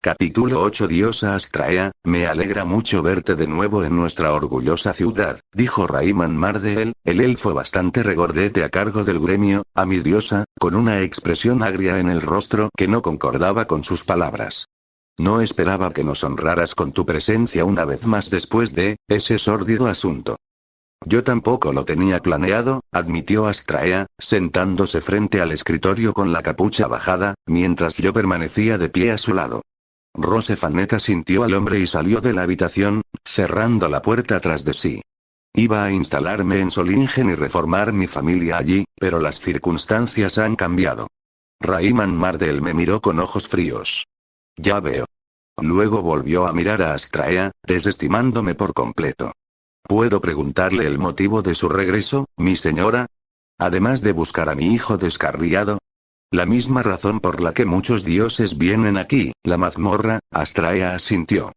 Capítulo 8. Diosa Astraea, me alegra mucho verte de nuevo en nuestra orgullosa ciudad, dijo Rayman Mardeel, el elfo bastante regordete a cargo del gremio, a mi diosa, con una expresión agria en el rostro que no concordaba con sus palabras. No esperaba que nos honraras con tu presencia una vez más después de ese sórdido asunto. Yo tampoco lo tenía planeado, admitió Astraea, sentándose frente al escritorio con la capucha bajada, mientras yo permanecía de pie a su lado. Rosefaneta sintió al hombre y salió de la habitación, cerrando la puerta tras de sí. Iba a instalarme en Solingen y reformar mi familia allí, pero las circunstancias han cambiado. Rayman Mardeel me miró con ojos fríos. Ya veo. Luego volvió a mirar a Astraea, desestimándome por completo. ¿Puedo preguntarle el motivo de su regreso, mi señora? Además de buscar a mi hijo descarriado. La misma razón por la que muchos dioses vienen aquí, la mazmorra. Astraea asintió.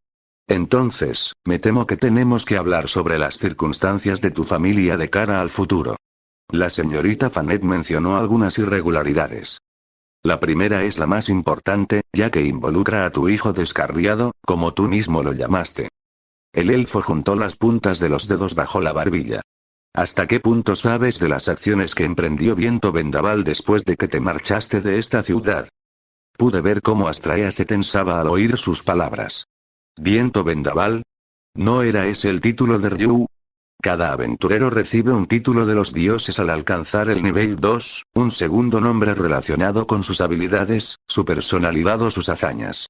Entonces, me temo que tenemos que hablar sobre las circunstancias de tu familia de cara al futuro. La señorita Fanet mencionó algunas irregularidades. La primera es la más importante, ya que involucra a tu hijo descarriado, como tú mismo lo llamaste. El elfo juntó las puntas de los dedos bajo la barbilla. ¿Hasta qué punto sabes de las acciones que emprendió Viento Vendaval después de que te marchaste de esta ciudad? Pude ver cómo Astraea se tensaba al oír sus palabras. ¿Viento Vendaval? ¿No era ese el título de Ryu? Cada aventurero recibe un título de los dioses al alcanzar el nivel 2, un segundo nombre relacionado con sus habilidades, su personalidad o sus hazañas.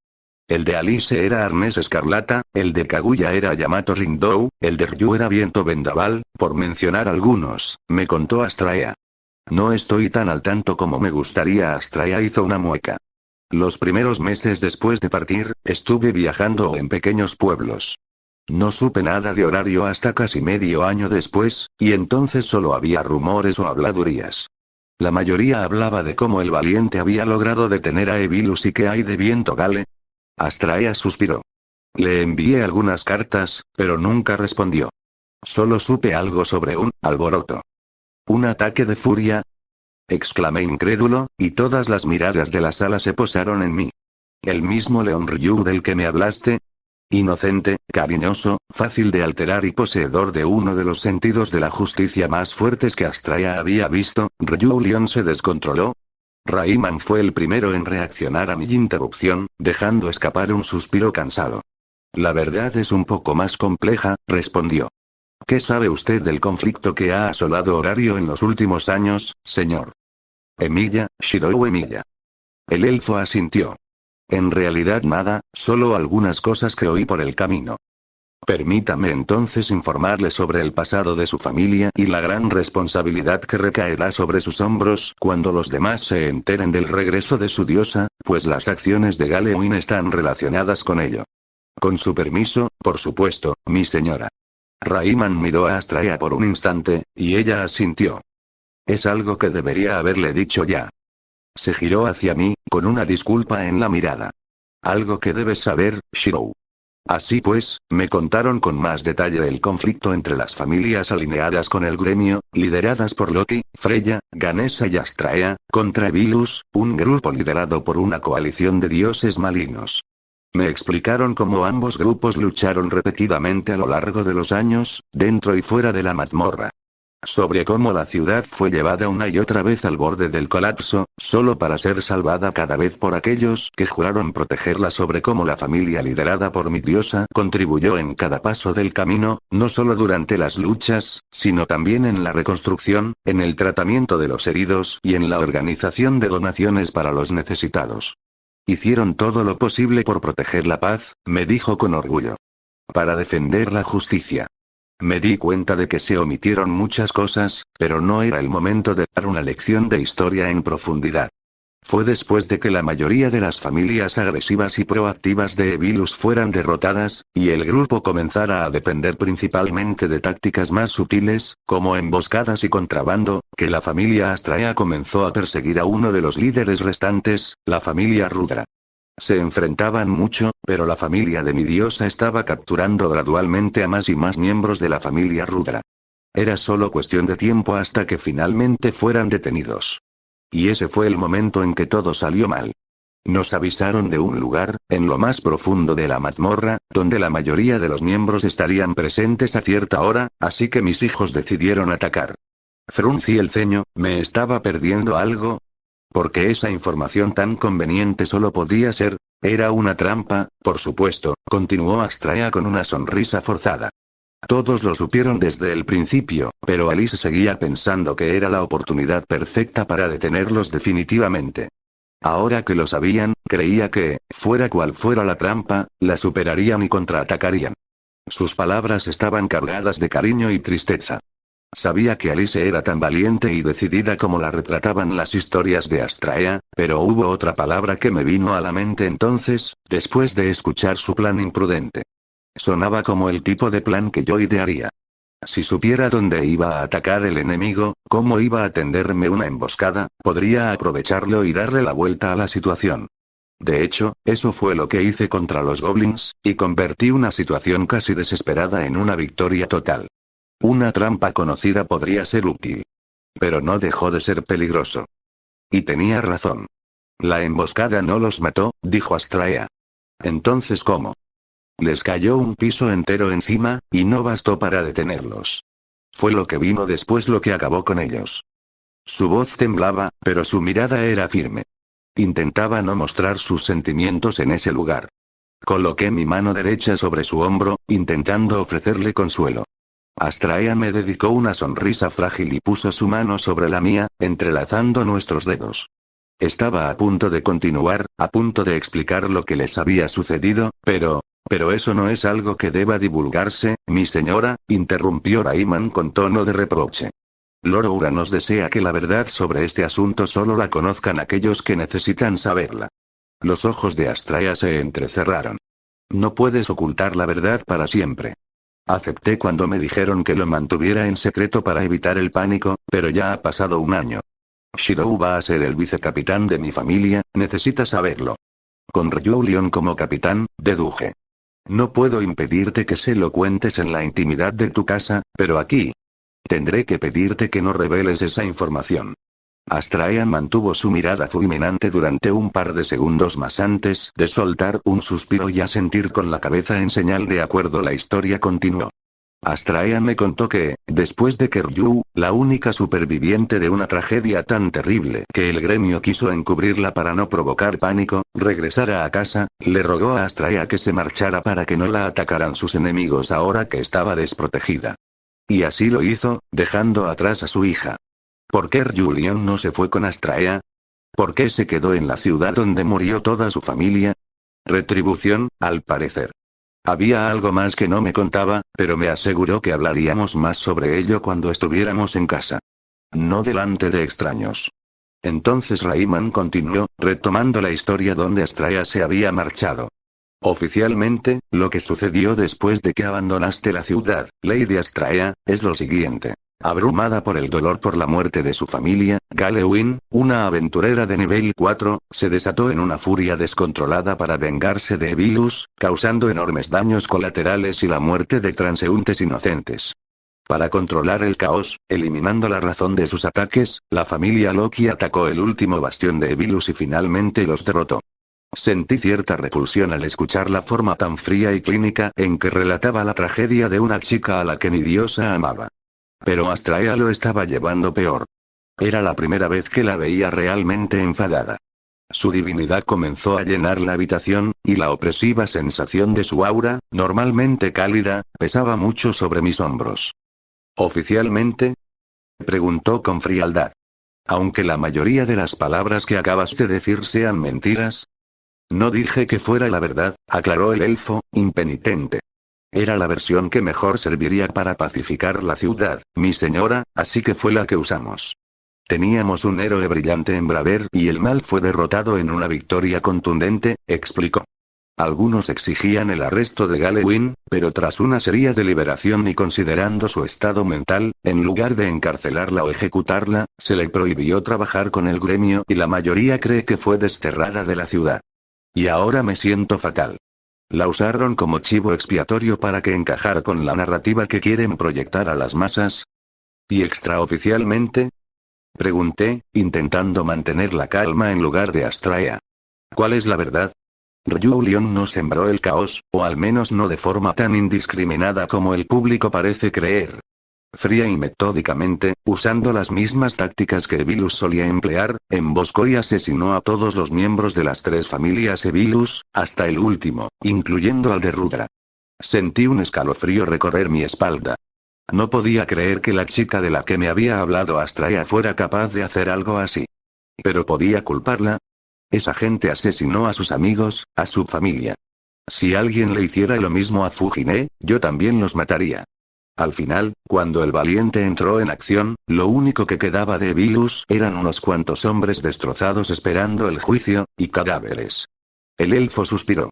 El de Alice era Arnés Escarlata, el de Kaguya era Yamato Rindou, el de Ryu era Viento Vendaval, por mencionar algunos, me contó Astraea. No estoy tan al tanto como me gustaría. Astraea hizo una mueca. Los primeros meses después de partir, estuve viajando en pequeños pueblos. No supe nada de horario hasta casi medio año después, y entonces solo había rumores o habladurías. La mayoría hablaba de cómo el valiente había logrado detener a Evilus y qué hay de Viento Gale. Astraea suspiró. Le envié algunas cartas, pero nunca respondió. Solo supe algo sobre un alboroto. ¿Un ataque de furia? Exclamé incrédulo, y todas las miradas de la sala se posaron en mí. ¿El mismo León Ryu del que me hablaste? Inocente, cariñoso, fácil de alterar y poseedor de uno de los sentidos de la justicia más fuertes que Astraea había visto, Ryu León se descontroló. Rayman fue el primero en reaccionar a mi interrupción, dejando escapar un suspiro cansado. La verdad es un poco más compleja, respondió. ¿Qué sabe usted del conflicto que ha asolado Horario en los últimos años, señor? Emilia, Shirou Emilia. El elfo asintió. En realidad nada, solo algunas cosas que oí por el camino. Permítame entonces informarle sobre el pasado de su familia y la gran responsabilidad que recaerá sobre sus hombros cuando los demás se enteren del regreso de su diosa, pues las acciones de Galewin están relacionadas con ello. Con su permiso, por supuesto, mi señora. Rayman miró a Astraea por un instante, y ella asintió. Es algo que debería haberle dicho ya. Se giró hacia mí, con una disculpa en la mirada. Algo que debes saber, Shirou. Así pues, me contaron con más detalle el conflicto entre las familias alineadas con el gremio, lideradas por Loki, Freya, Ganesa y Astraea, contra Evilus, un grupo liderado por una coalición de dioses malignos. Me explicaron cómo ambos grupos lucharon repetidamente a lo largo de los años, dentro y fuera de la mazmorra. Sobre cómo la ciudad fue llevada una y otra vez al borde del colapso, solo para ser salvada cada vez por aquellos que juraron protegerla, sobre cómo la familia liderada por mi diosa contribuyó en cada paso del camino, no solo durante las luchas, sino también en la reconstrucción, en el tratamiento de los heridos y en la organización de donaciones para los necesitados. Hicieron todo lo posible por proteger la paz, me dijo con orgullo. Para defender la justicia. Me di cuenta de que se omitieron muchas cosas, pero no era el momento de dar una lección de historia en profundidad. Fue después de que la mayoría de las familias agresivas y proactivas de Evilus fueran derrotadas, y el grupo comenzara a depender principalmente de tácticas más sutiles, como emboscadas y contrabando, que la familia Astraea comenzó a perseguir a uno de los líderes restantes, la familia Rudra. Se enfrentaban mucho, pero la familia de mi diosa estaba capturando gradualmente a más y más miembros de la familia Rudra. Era solo cuestión de tiempo hasta que finalmente fueran detenidos. Y ese fue el momento en que todo salió mal. Nos avisaron de un lugar, en lo más profundo de la mazmorra, donde la mayoría de los miembros estarían presentes a cierta hora, así que mis hijos decidieron atacar. Fruncí el ceño, ¿me estaba perdiendo algo? Porque esa información tan conveniente solo podía ser, era una trampa, por supuesto, continuó Astraea con una sonrisa forzada. Todos lo supieron desde el principio, pero Alice seguía pensando que era la oportunidad perfecta para detenerlos definitivamente. Ahora que lo sabían, creía que, fuera cual fuera la trampa, la superarían y contraatacarían. Sus palabras estaban cargadas de cariño y tristeza. Sabía que Alice era tan valiente y decidida como la retrataban las historias de Astraea, pero hubo otra palabra que me vino a la mente entonces, después de escuchar su plan imprudente. Sonaba como el tipo de plan que yo idearía. Si supiera dónde iba a atacar el enemigo, cómo iba a tenderme una emboscada, podría aprovecharlo y darle la vuelta a la situación. De hecho, eso fue lo que hice contra los goblins, y convertí una situación casi desesperada en una victoria total. Una trampa conocida podría ser útil. Pero no dejó de ser peligroso. Y tenía razón. La emboscada no los mató, dijo Astraea. Entonces, ¿cómo? Les cayó un piso entero encima, y no bastó para detenerlos. Fue lo que vino después lo que acabó con ellos. Su voz temblaba, pero su mirada era firme. Intentaba no mostrar sus sentimientos en ese lugar. Coloqué mi mano derecha sobre su hombro, intentando ofrecerle consuelo. Astraea me dedicó una sonrisa frágil y puso su mano sobre la mía, entrelazando nuestros dedos. Estaba a punto de continuar, a punto de explicar lo que les había sucedido, pero eso no es algo que deba divulgarse, mi señora, interrumpió Rayman con tono de reproche. Lord Uranus desea que la verdad sobre este asunto solo la conozcan aquellos que necesitan saberla. Los ojos de Astraea se entrecerraron. No puedes ocultar la verdad para siempre. Acepté cuando me dijeron que lo mantuviera en secreto para evitar el pánico, pero ya ha pasado un año. Shirou va a ser el vicecapitán de mi familia, necesita saberlo. Con Ryulion como capitán, deduje. No puedo impedirte que se lo cuentes en la intimidad de tu casa, pero aquí tendré que pedirte que no reveles esa información. Astraea mantuvo su mirada fulminante durante un par de segundos más antes de soltar un suspiro y asentir con la cabeza en señal de acuerdo. La historia continuó. Astraea me contó que, después de que Ryu, la única superviviente de una tragedia tan terrible que el gremio quiso encubrirla para no provocar pánico, regresara a casa, le rogó a Astraea que se marchara para que no la atacaran sus enemigos ahora que estaba desprotegida. Y así lo hizo, dejando atrás a su hija. ¿Por qué Ryulion no se fue con Astraea? ¿Por qué se quedó en la ciudad donde murió toda su familia? Retribución, al parecer. Había algo más que no me contaba, pero me aseguró que hablaríamos más sobre ello cuando estuviéramos en casa. No delante de extraños. Entonces Rayman continuó, retomando la historia donde Astraea se había marchado. Oficialmente, lo que sucedió después de que abandonaste la ciudad, Lady Astraea, es lo siguiente. Abrumada por el dolor por la muerte de su familia, Galewin, una aventurera de nivel 4, se desató en una furia descontrolada para vengarse de Evilus, causando enormes daños colaterales y la muerte de transeúntes inocentes. Para controlar el caos, eliminando la razón de sus ataques, la familia Loki atacó el último bastión de Evilus y finalmente los derrotó. Sentí cierta repulsión al escuchar la forma tan fría y clínica en que relataba la tragedia de una chica a la que mi diosa amaba. Pero Astraea lo estaba llevando peor. Era la primera vez que la veía realmente enfadada. Su divinidad comenzó a llenar la habitación, y la opresiva sensación de su aura, normalmente cálida, pesaba mucho sobre mis hombros. ¿Oficialmente? Preguntó con frialdad. Aunque la mayoría de las palabras que acabas de decir sean mentiras. No dije que fuera la verdad, aclaró el elfo, impenitente. Era la versión que mejor serviría para pacificar la ciudad, mi señora, así que fue la que usamos. Teníamos un héroe brillante en Braver y el mal fue derrotado en una victoria contundente, explicó. Algunos exigían el arresto de Galewin, pero tras una seria deliberación y considerando su estado mental, en lugar de encarcelarla o ejecutarla, se le prohibió trabajar con el gremio y la mayoría cree que fue desterrada de la ciudad. Y ahora me siento fatal. La usaron como chivo expiatorio para que encajara con la narrativa que quieren proyectar a las masas. ¿Y extraoficialmente? Pregunté, intentando mantener la calma en lugar de Astraea. ¿Cuál es la verdad? Ryu Leon no sembró el caos, o al menos no de forma tan indiscriminada como el público parece creer. Fría y metódicamente, usando las mismas tácticas que Evilus solía emplear, emboscó y asesinó a todos los miembros de las 3 familias Evilus, hasta el último, incluyendo al de Rudra. Sentí un escalofrío recorrer mi espalda. No podía creer que la chica de la que me había hablado Astraea fuera capaz de hacer algo así. ¿Pero podía culparla? Esa gente asesinó a sus amigos, a su familia. Si alguien le hiciera lo mismo a Fujine, yo también los mataría. Al final, cuando el valiente entró en acción, lo único que quedaba de Evilus eran unos cuantos hombres destrozados esperando el juicio, y cadáveres. El elfo suspiró.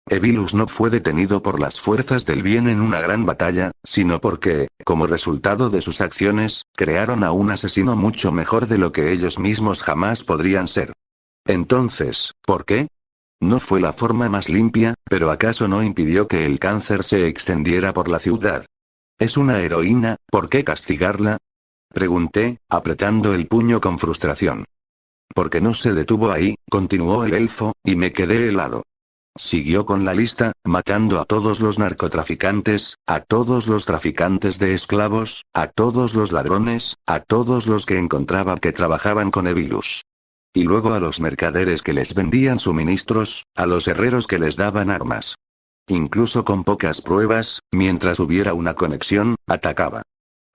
Evilus no fue detenido por las fuerzas del bien en una gran batalla, sino porque, como resultado de sus acciones, crearon a un asesino mucho mejor de lo que ellos mismos jamás podrían ser. Entonces, ¿por qué? No fue la forma más limpia, pero ¿acaso no impidió que el cáncer se extendiera por la ciudad? Es una heroína, ¿por qué castigarla? Pregunté, apretando el puño con frustración. Porque no se detuvo ahí, continuó el elfo, y me quedé helado. Siguió con la lista, matando a todos los narcotraficantes, a todos los traficantes de esclavos, a todos los ladrones, a todos los que encontraba que trabajaban con Evilus. Y luego a los mercaderes que les vendían suministros, a los herreros que les daban armas. Incluso con pocas pruebas, mientras hubiera una conexión, atacaba.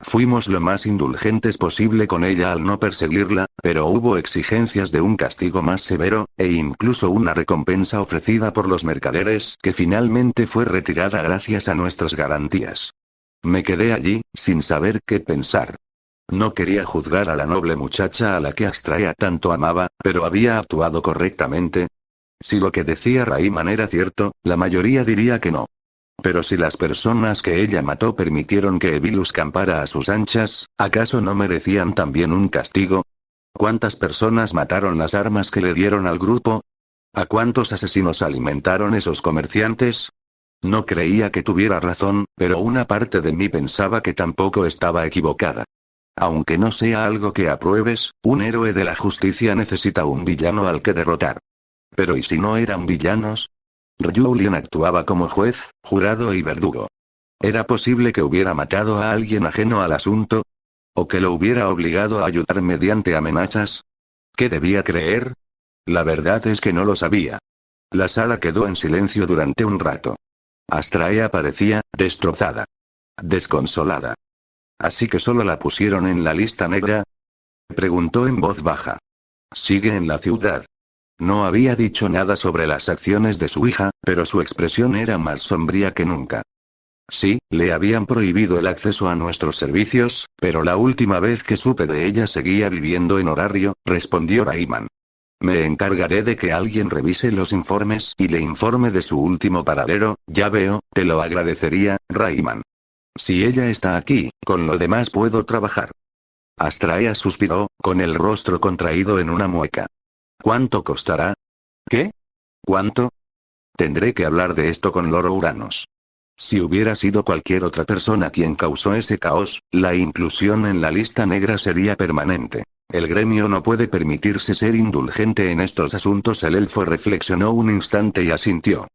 Fuimos lo más indulgentes posible con ella al no perseguirla, pero hubo exigencias de un castigo más severo, e incluso una recompensa ofrecida por los mercaderes que finalmente fue retirada gracias a nuestras garantías. Me quedé allí, sin saber qué pensar. No quería juzgar a la noble muchacha a la que Astraea tanto amaba, pero ¿había actuado correctamente? Si lo que decía Rayman era cierto, la mayoría diría que no. Pero si las personas que ella mató permitieron que Evilus campara a sus anchas, ¿acaso no merecían también un castigo? ¿Cuántas personas mataron las armas que le dieron al grupo? ¿A cuántos asesinos alimentaron esos comerciantes? No creía que tuviera razón, pero una parte de mí pensaba que tampoco estaba equivocada. Aunque no sea algo que apruebes, un héroe de la justicia necesita un villano al que derrotar. Pero ¿y si no eran villanos? Ryu Leon actuaba como juez, jurado y verdugo. ¿Era posible que hubiera matado a alguien ajeno al asunto? ¿O que lo hubiera obligado a ayudar mediante amenazas? ¿Qué debía creer? La verdad es que no lo sabía. La sala quedó en silencio durante un rato. Astraea parecía destrozada. Desconsolada. ¿Así que solo la pusieron en la lista negra? Preguntó en voz baja. Sigue en la ciudad. No había dicho nada sobre las acciones de su hija, pero su expresión era más sombría que nunca. Sí, le habían prohibido el acceso a nuestros servicios, pero la última vez que supe de ella seguía viviendo en horario, respondió Rayman. Me encargaré de que alguien revise los informes y le informe de su último paradero, ya veo, te lo agradecería, Rayman. Si ella está aquí, con lo demás puedo trabajar. Astraea suspiró, con el rostro contraído en una mueca. ¿Cuánto costará? ¿Qué? ¿Cuánto? Tendré que hablar de esto con Lord Uranus. Si hubiera sido cualquier otra persona quien causó ese caos, la inclusión en la lista negra sería permanente. El gremio no puede permitirse ser indulgente en estos asuntos. El elfo reflexionó un instante y asintió.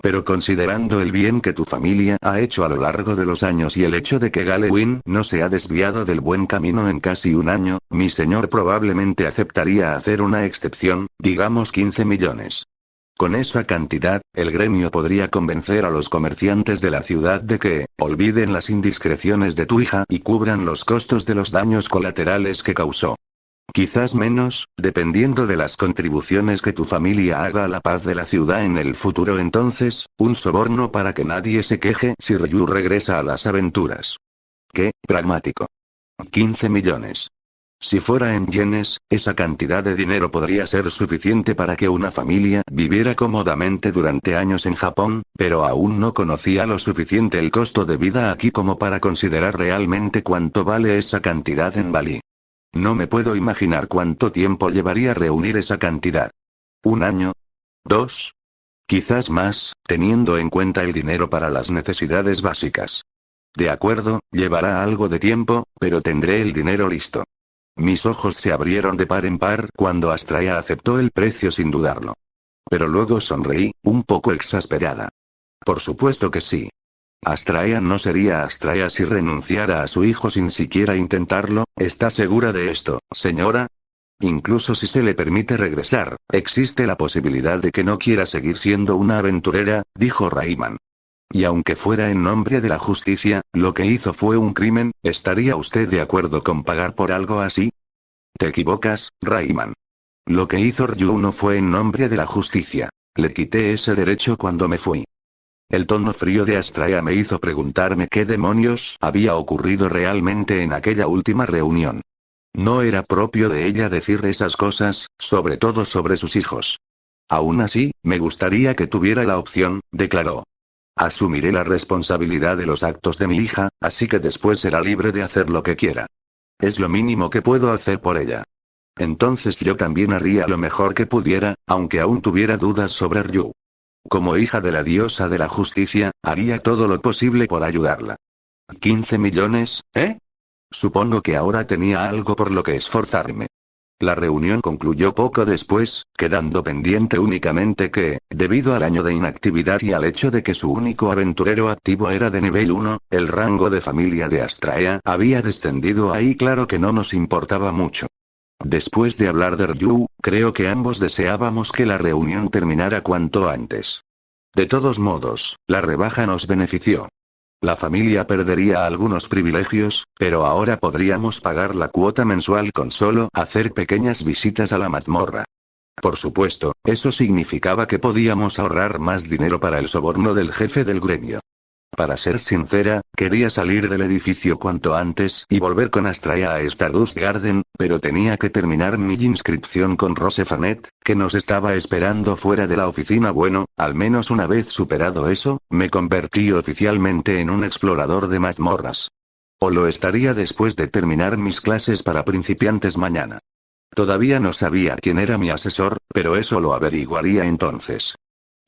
Pero considerando el bien que tu familia ha hecho a lo largo de los años y el hecho de que Galewin no se ha desviado del buen camino en casi un año, mi señor probablemente aceptaría hacer una excepción, digamos 15 millones. Con esa cantidad, el gremio podría convencer a los comerciantes de la ciudad de que, olviden las indiscreciones de tu hija y cubran los costos de los daños colaterales que causó. Quizás menos, dependiendo de las contribuciones que tu familia haga a la paz de la ciudad en el futuro. Entonces, un soborno para que nadie se queje si Ryu regresa a las aventuras. ¡Qué pragmático! 15 millones. Si fuera en yenes, esa cantidad de dinero podría ser suficiente para que una familia viviera cómodamente durante años en Japón, pero aún no conocía lo suficiente el costo de vida aquí como para considerar realmente cuánto vale esa cantidad en Bali. No me puedo imaginar cuánto tiempo llevaría reunir esa cantidad. ¿Un año? ¿2? Quizás más, teniendo en cuenta el dinero para las necesidades básicas. De acuerdo, llevará algo de tiempo, pero tendré el dinero listo. Mis ojos se abrieron de par en par cuando Astraea aceptó el precio sin dudarlo. Pero luego sonreí, un poco exasperada. Por supuesto que sí. Astraea no sería Astraea si renunciara a su hijo sin siquiera intentarlo. ¿Está segura de esto, señora? Incluso si se le permite regresar, existe la posibilidad de que no quiera seguir siendo una aventurera, dijo Rayman. Y aunque fuera en nombre de la justicia, lo que hizo fue un crimen. ¿Estaría usted de acuerdo con pagar por algo así? Te equivocas, Rayman. Lo que hizo Ryu no fue en nombre de la justicia. Le quité ese derecho cuando me fui. El tono frío de Astraea me hizo preguntarme qué demonios había ocurrido realmente en aquella última reunión. No era propio de ella decir esas cosas, sobre todo sobre sus hijos. Aún así, me gustaría que tuviera la opción, declaró. Asumiré la responsabilidad de los actos de mi hija, así que después será libre de hacer lo que quiera. Es lo mínimo que puedo hacer por ella. Entonces yo también haría lo mejor que pudiera, aunque aún tuviera dudas sobre Ryu. Como hija de la diosa de la justicia, haría todo lo posible por ayudarla. ¿15 millones, eh? Supongo que ahora tenía algo por lo que esforzarme. La reunión concluyó poco después, quedando pendiente únicamente que, debido al año de inactividad y al hecho de que su único aventurero activo era de nivel 1, el rango de familia de Astraea había descendido ahí. Claro que no nos importaba mucho. Después de hablar de Ryu, creo que ambos deseábamos que la reunión terminara cuanto antes. De todos modos, la rebaja nos benefició. La familia perdería algunos privilegios, pero ahora podríamos pagar la cuota mensual con solo hacer pequeñas visitas a la mazmorra. Por supuesto, eso significaba que podíamos ahorrar más dinero para el soborno del jefe del gremio. Para ser sincera, quería salir del edificio cuanto antes y volver con Astraea a Stardust Garden, pero tenía que terminar mi inscripción con Rose Fanet, que nos estaba esperando fuera de la oficina. Bueno, al menos una vez superado eso, me convertí oficialmente en un explorador de mazmorras. O lo estaría después de terminar mis clases para principiantes mañana. Todavía no sabía quién era mi asesor, pero eso lo averiguaría entonces.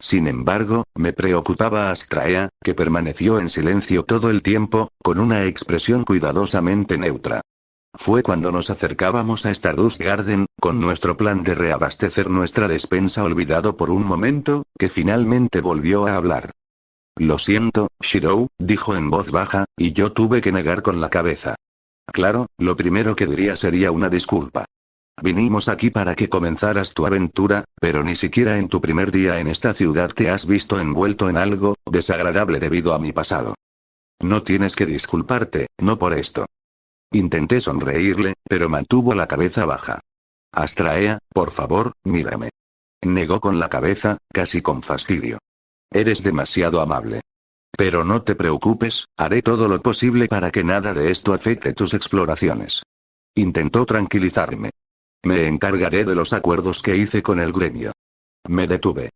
Sin embargo, me preocupaba Astraea, que permaneció en silencio todo el tiempo, con una expresión cuidadosamente neutra. Fue cuando nos acercábamos a Stardust Garden, con nuestro plan de reabastecer nuestra despensa olvidado por un momento, que finalmente volvió a hablar. Lo siento, Shirou, dijo en voz baja, y yo tuve que negar con la cabeza. Claro, lo primero que diría sería una disculpa. Vinimos aquí para que comenzaras tu aventura, pero ni siquiera en tu primer día en esta ciudad te has visto envuelto en algo desagradable debido a mi pasado. No tienes que disculparte, no por esto. Intenté sonreírle, pero mantuvo la cabeza baja. Astraea, por favor, mírame. Negó con la cabeza, casi con fastidio. Eres demasiado amable. Pero no te preocupes, haré todo lo posible para que nada de esto afecte tus exploraciones. Intentó tranquilizarme. Me encargaré de los acuerdos que hice con el gremio. Me detuve.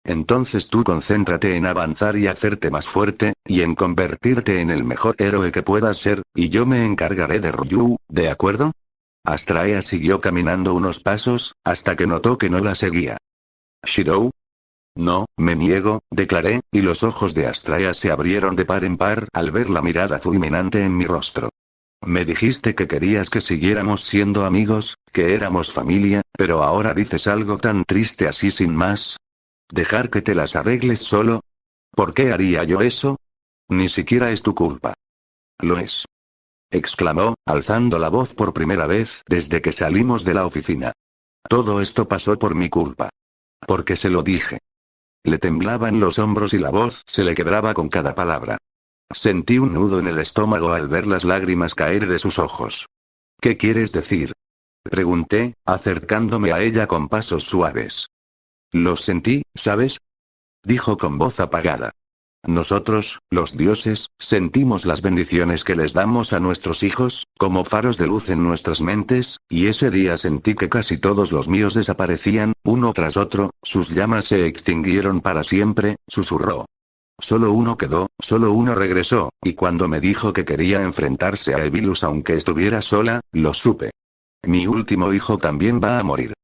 Entonces tú concéntrate en avanzar y hacerte más fuerte, y en convertirte en el mejor héroe que puedas ser, y yo me encargaré de Ryu, ¿de acuerdo? Astraea siguió caminando unos pasos, hasta que notó que no la seguía. ¿Shirou? No, me niego, declaré, y los ojos de Astraea se abrieron de par en par al ver la mirada fulminante en mi rostro. Me dijiste que querías que siguiéramos siendo amigos, que éramos familia, pero ahora dices algo tan triste así sin más. ¿Dejar que te las arregles solo? ¿Por qué haría yo eso? Ni siquiera es tu culpa. Lo es. Exclamó, alzando la voz por primera vez desde que salimos de la oficina. Todo esto pasó por mi culpa. Porque se lo dije. Le temblaban los hombros y la voz se le quebraba con cada palabra. Sentí un nudo en el estómago al ver las lágrimas caer de sus ojos. ¿Qué quieres decir? Pregunté, acercándome a ella con pasos suaves. Los sentí, ¿sabes? Dijo con voz apagada. Nosotros, los dioses, sentimos las bendiciones que les damos a nuestros hijos, como faros de luz en nuestras mentes, y ese día sentí que casi todos los míos desaparecían, uno tras otro, sus llamas se extinguieron para siempre, susurró. Solo uno quedó, solo uno regresó, y cuando me dijo que quería enfrentarse a Evilus aunque estuviera sola, lo supe. Mi último hijo también va a morir.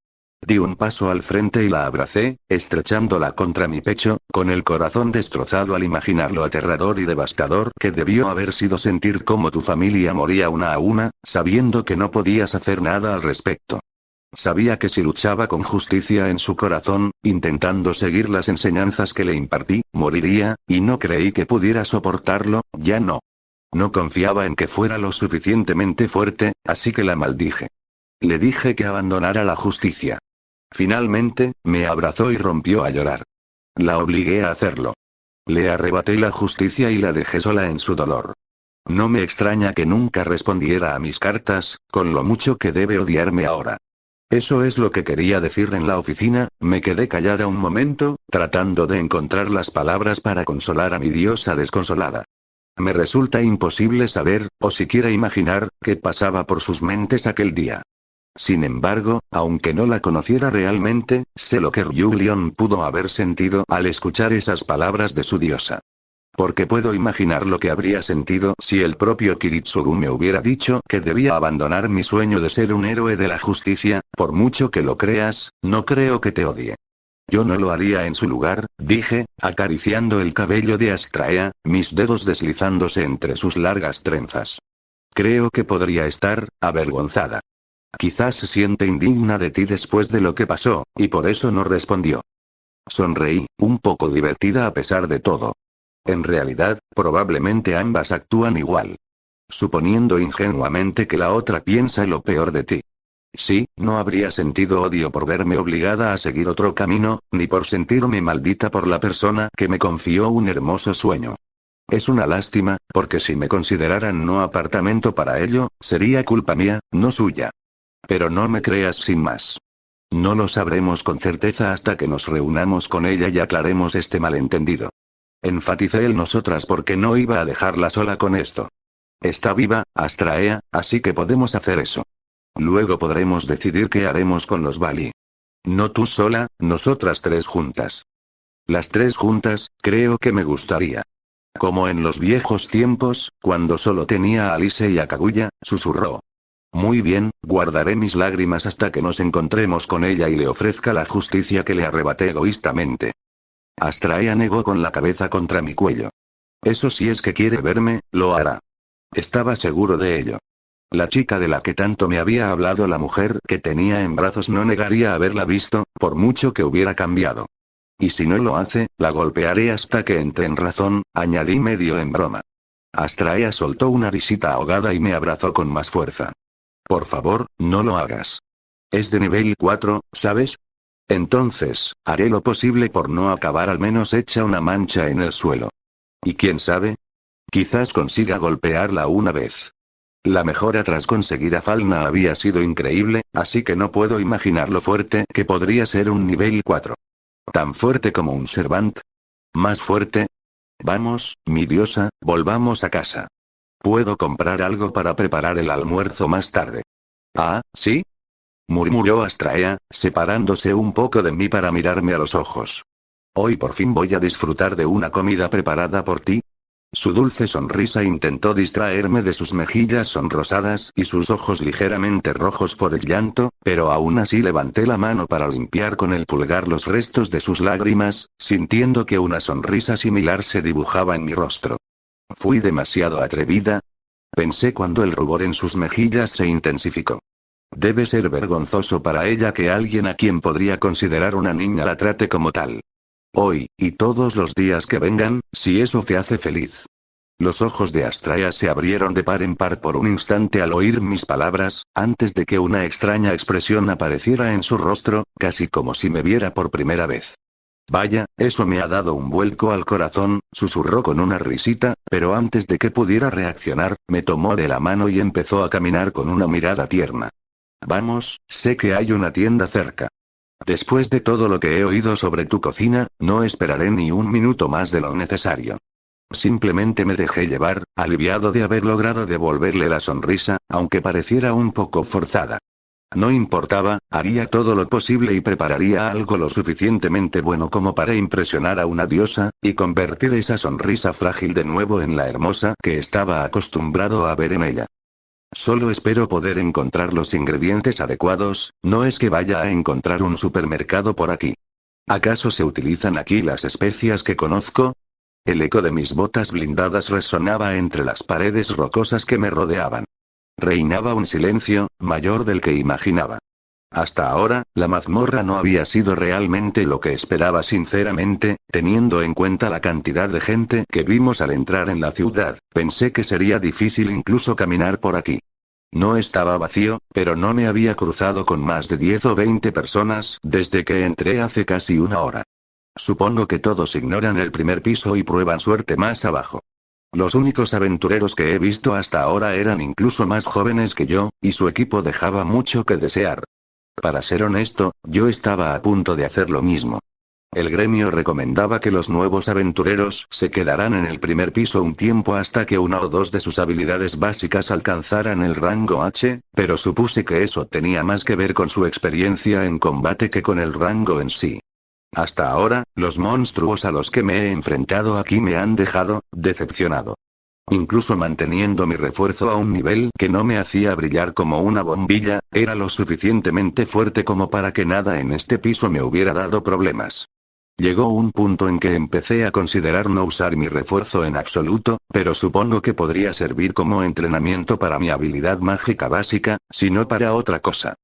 Di un paso al frente y la abracé, estrechándola contra mi pecho, con el corazón destrozado al imaginar lo aterrador y devastador que debió haber sido sentir cómo tu familia moría una a una, sabiendo que no podías hacer nada al respecto. Sabía que si luchaba con justicia en su corazón, intentando seguir las enseñanzas que le impartí, moriría, y no creí que pudiera soportarlo, ya no. No confiaba en que fuera lo suficientemente fuerte, así que la maldije. Le dije que abandonara la justicia. Finalmente, me abrazó y rompió a llorar. La obligué a hacerlo. Le arrebaté la justicia y la dejé sola en su dolor. No me extraña que nunca respondiera a mis cartas, con lo mucho que debe odiarme ahora. Eso es lo que quería decir en la oficina. Me quedé callada un momento, tratando de encontrar las palabras para consolar a mi diosa desconsolada. Me resulta imposible saber, o siquiera imaginar, qué pasaba por sus mentes aquel día. Sin embargo, aunque no la conociera realmente, sé lo que Ryulion pudo haber sentido al escuchar esas palabras de su diosa. Porque puedo imaginar lo que habría sentido si el propio Kiritsugu me hubiera dicho que debía abandonar mi sueño de ser un héroe de la justicia. Por mucho que lo creas, no creo que te odie. Yo no lo haría en su lugar, dije, acariciando el cabello de Astraea, mis dedos deslizándose entre sus largas trenzas. Creo que podría estar avergonzada. Quizás se siente indigna de ti después de lo que pasó, y por eso no respondió. Sonreí, un poco divertida a pesar de todo. En realidad, probablemente ambas actúan igual. Suponiendo ingenuamente que la otra piensa lo peor de ti. Sí, no habría sentido odio por verme obligada a seguir otro camino, ni por sentirme maldita por la persona que me confió un hermoso sueño. Es una lástima, porque si me consideraran no apartamento para ello, sería culpa mía, no suya. Pero no me creas sin más. No lo sabremos con certeza hasta que nos reunamos con ella y aclaremos este malentendido. Enfaticé el nosotras porque no iba a dejarla sola con esto. Está viva, Astraea, así que podemos hacer eso. Luego podremos decidir qué haremos con los Bali. No tú sola, nosotras tres juntas. Las tres juntas, creo que me gustaría. Como en los viejos tiempos, cuando solo tenía a Alice y a Kaguya, susurró. Muy bien, guardaré mis lágrimas hasta que nos encontremos con ella y le ofrezca la justicia que le arrebaté egoístamente. Astraea negó con la cabeza contra mi cuello. Eso si es que quiere verme, lo hará. Estaba seguro de ello. La chica de la que tanto me había hablado, la mujer que tenía en brazos, no negaría haberla visto, por mucho que hubiera cambiado. Y si no lo hace, la golpearé hasta que entre en razón, añadí medio en broma. Astraea soltó una risita ahogada y me abrazó con más fuerza. Por favor, no lo hagas. Es de nivel 4, ¿sabes? Entonces, haré lo posible por no acabar al menos hecha una mancha en el suelo. Y quién sabe, quizás consiga golpearla una vez. La mejora tras conseguir a Falna había sido increíble, así que no puedo imaginar lo fuerte que podría ser un nivel 4. ¿Tan fuerte como un Servant? ¿Más fuerte? Vamos, mi diosa, volvamos a casa. Puedo comprar algo para preparar el almuerzo más tarde. Ah, ¿sí? Murmuró Astraea, separándose un poco de mí para mirarme a los ojos. Hoy por fin voy a disfrutar de una comida preparada por ti. Su dulce sonrisa intentó distraerme de sus mejillas sonrosadas y sus ojos ligeramente rojos por el llanto, pero aún así levanté la mano para limpiar con el pulgar los restos de sus lágrimas, sintiendo que una sonrisa similar se dibujaba en mi rostro. ¿Fui demasiado atrevida? Pensé cuando el rubor en sus mejillas se intensificó. Debe ser vergonzoso para ella que alguien a quien podría considerar una niña la trate como tal. Hoy, y todos los días que vengan, si eso te hace feliz. Los ojos de Astraea se abrieron de par en par por un instante al oír mis palabras, antes de que una extraña expresión apareciera en su rostro, casi como si me viera por primera vez. Vaya, eso me ha dado un vuelco al corazón, susurró con una risita, pero antes de que pudiera reaccionar, me tomó de la mano y empezó a caminar con una mirada tierna. Vamos, sé que hay una tienda cerca. Después de todo lo que he oído sobre tu cocina, no esperaré ni un minuto más de lo necesario. Simplemente me dejé llevar, aliviado de haber logrado devolverle la sonrisa, aunque pareciera un poco forzada. No importaba, haría todo lo posible y prepararía algo lo suficientemente bueno como para impresionar a una diosa, y convertir esa sonrisa frágil de nuevo en la hermosa que estaba acostumbrado a ver en ella. Solo espero poder encontrar los ingredientes adecuados, no es que vaya a encontrar un supermercado por aquí. ¿Acaso se utilizan aquí las especias que conozco? El eco de mis botas blindadas resonaba entre las paredes rocosas que me rodeaban. Reinaba un silencio, mayor del que imaginaba. Hasta ahora, la mazmorra no había sido realmente lo que esperaba sinceramente, teniendo en cuenta la cantidad de gente que vimos al entrar en la ciudad, pensé que sería difícil incluso caminar por aquí. No estaba vacío, pero no me había cruzado con más de 10 o 20 personas desde que entré hace casi una hora. Supongo que todos ignoran el primer piso y prueban suerte más abajo. Los únicos aventureros que he visto hasta ahora eran incluso más jóvenes que yo, y su equipo dejaba mucho que desear. Para ser honesto, yo estaba a punto de hacer lo mismo. El gremio recomendaba que los nuevos aventureros se quedaran en el primer piso un tiempo hasta que una o dos de sus habilidades básicas alcanzaran el rango H, pero supuse que eso tenía más que ver con su experiencia en combate que con el rango en sí. Hasta ahora, los monstruos a los que me he enfrentado aquí me han dejado decepcionado. Incluso manteniendo mi refuerzo a un nivel que no me hacía brillar como una bombilla, era lo suficientemente fuerte como para que nada en este piso me hubiera dado problemas. Llegó un punto en que empecé a considerar no usar mi refuerzo en absoluto, pero supongo que podría servir como entrenamiento para mi habilidad mágica básica, si no para otra cosa.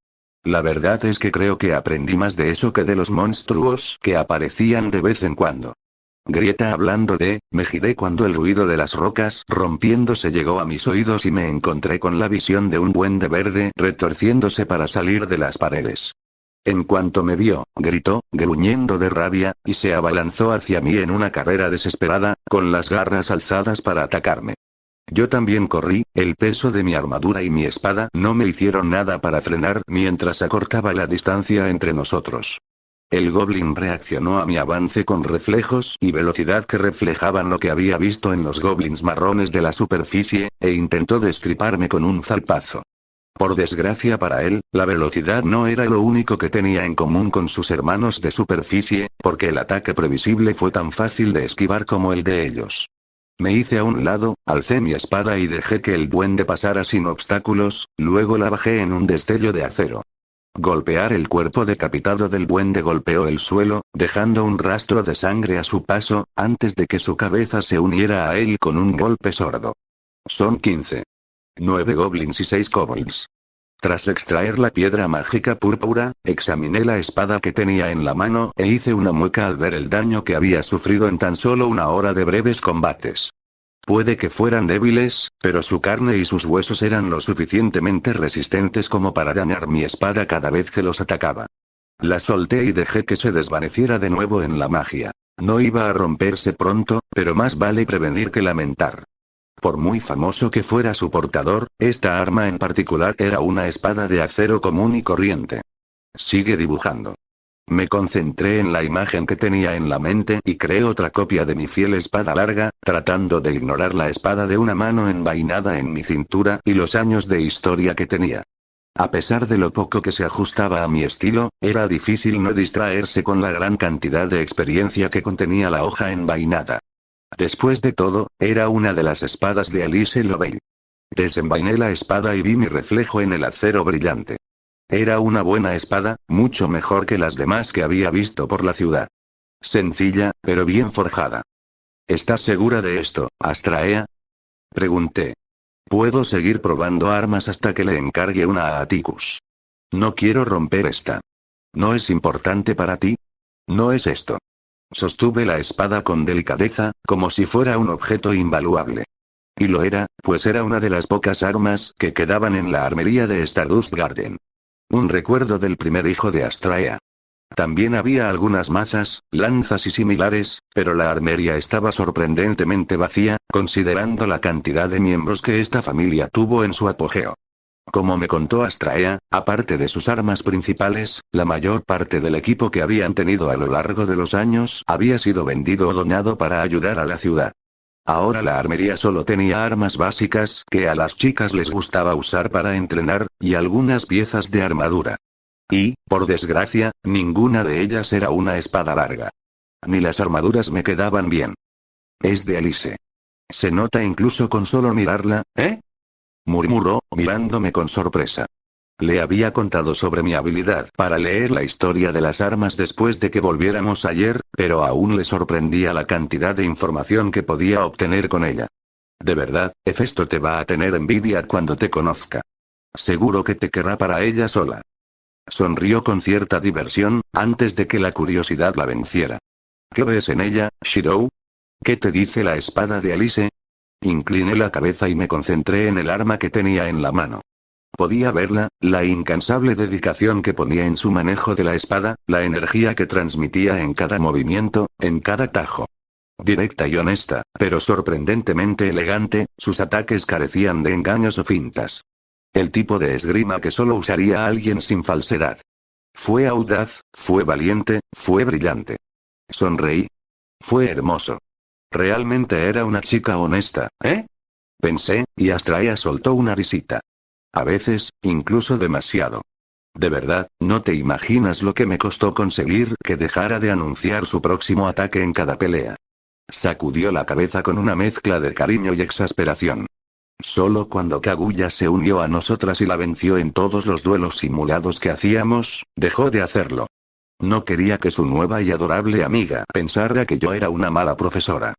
La verdad es que creo que aprendí más de eso que de los monstruos que aparecían de vez en cuando. Grieta hablando de, me giré cuando el ruido de las rocas rompiéndose llegó a mis oídos y me encontré con la visión de un duende verde retorciéndose para salir de las paredes. En cuanto me vio, gritó, gruñendo de rabia, y se abalanzó hacia mí en una carrera desesperada, con las garras alzadas para atacarme. Yo también corrí, el peso de mi armadura y mi espada no me hicieron nada para frenar mientras acortaba la distancia entre nosotros. El goblin reaccionó a mi avance con reflejos y velocidad que reflejaban lo que había visto en los goblins marrones de la superficie, e intentó destriparme con un zarpazo. Por desgracia para él, la velocidad no era lo único que tenía en común con sus hermanos de superficie, porque el ataque previsible fue tan fácil de esquivar como el de ellos. Me hice a un lado, alcé mi espada y dejé que el duende pasara sin obstáculos, luego la bajé en un destello de acero. Golpear el cuerpo decapitado del duende golpeó el suelo, dejando un rastro de sangre a su paso, antes de que su cabeza se uniera a él con un golpe sordo. Son 15. 9 goblins y 6 kobolds. Tras extraer la piedra mágica púrpura, examiné la espada que tenía en la mano e hice una mueca al ver el daño que había sufrido en tan solo una hora de breves combates. Puede que fueran débiles, pero su carne y sus huesos eran lo suficientemente resistentes como para dañar mi espada cada vez que los atacaba. La solté y dejé que se desvaneciera de nuevo en la magia. No iba a romperse pronto, pero más vale prevenir que lamentar. Por muy famoso que fuera su portador, esta arma en particular era una espada de acero común y corriente. Sigue dibujando. Me concentré en la imagen que tenía en la mente y creé otra copia de mi fiel espada larga, tratando de ignorar la espada de una mano envainada en mi cintura y los años de historia que tenía. A pesar de lo poco que se ajustaba a mi estilo, era difícil no distraerse con la gran cantidad de experiencia que contenía la hoja envainada. Después de todo, era una de las espadas de Alice Lovell. Desenvainé la espada y vi mi reflejo en el acero brillante. Era una buena espada, mucho mejor que las demás que había visto por la ciudad. Sencilla, pero bien forjada. ¿Estás segura de esto, Astraea? Pregunté. Puedo seguir probando armas hasta que le encargue una a Atticus. No quiero romper esta. ¿No es importante para ti? No es esto. Sostuve la espada con delicadeza, como si fuera un objeto invaluable. Y lo era, pues era una de las pocas armas que quedaban en la armería de Stardust Garden. Un recuerdo del primer hijo de Astraea. También había algunas mazas, lanzas y similares, pero la armería estaba sorprendentemente vacía, considerando la cantidad de miembros que esta familia tuvo en su apogeo. Como me contó Astraea, aparte de sus armas principales, la mayor parte del equipo que habían tenido a lo largo de los años había sido vendido o donado para ayudar a la ciudad. Ahora la armería solo tenía armas básicas que a las chicas les gustaba usar para entrenar, y algunas piezas de armadura. Y, por desgracia, ninguna de ellas era una espada larga. Ni las armaduras me quedaban bien. Es de Alice. Se nota incluso con solo mirarla, ¿eh? Murmuró, mirándome con sorpresa. Le había contado sobre mi habilidad para leer la historia de las armas después de que volviéramos ayer, pero aún le sorprendía la cantidad de información que podía obtener con ella. De verdad, Hefesto te va a tener envidia cuando te conozca. Seguro que te querrá para ella sola. Sonrió con cierta diversión, antes de que la curiosidad la venciera. ¿Qué ves en ella, Shirou? ¿Qué te dice la espada de Alice? Incliné la cabeza y me concentré en el arma que tenía en la mano. Podía verla, la incansable dedicación que ponía en su manejo de la espada, la energía que transmitía en cada movimiento, en cada tajo. Directa y honesta, pero sorprendentemente elegante, sus ataques carecían de engaños o fintas. El tipo de esgrima que solo usaría alguien sin falsedad. Fue audaz, fue valiente, fue brillante. Sonreí. Fue hermoso. Realmente era una chica honesta, ¿eh? Pensé, y Astraea soltó una risita. A veces, incluso demasiado. De verdad, no te imaginas lo que me costó conseguir que dejara de anunciar su próximo ataque en cada pelea. Sacudió la cabeza con una mezcla de cariño y exasperación. Solo cuando Kaguya se unió a nosotras y la venció en todos los duelos simulados que hacíamos, dejó de hacerlo. No quería que su nueva y adorable amiga pensara que yo era una mala profesora.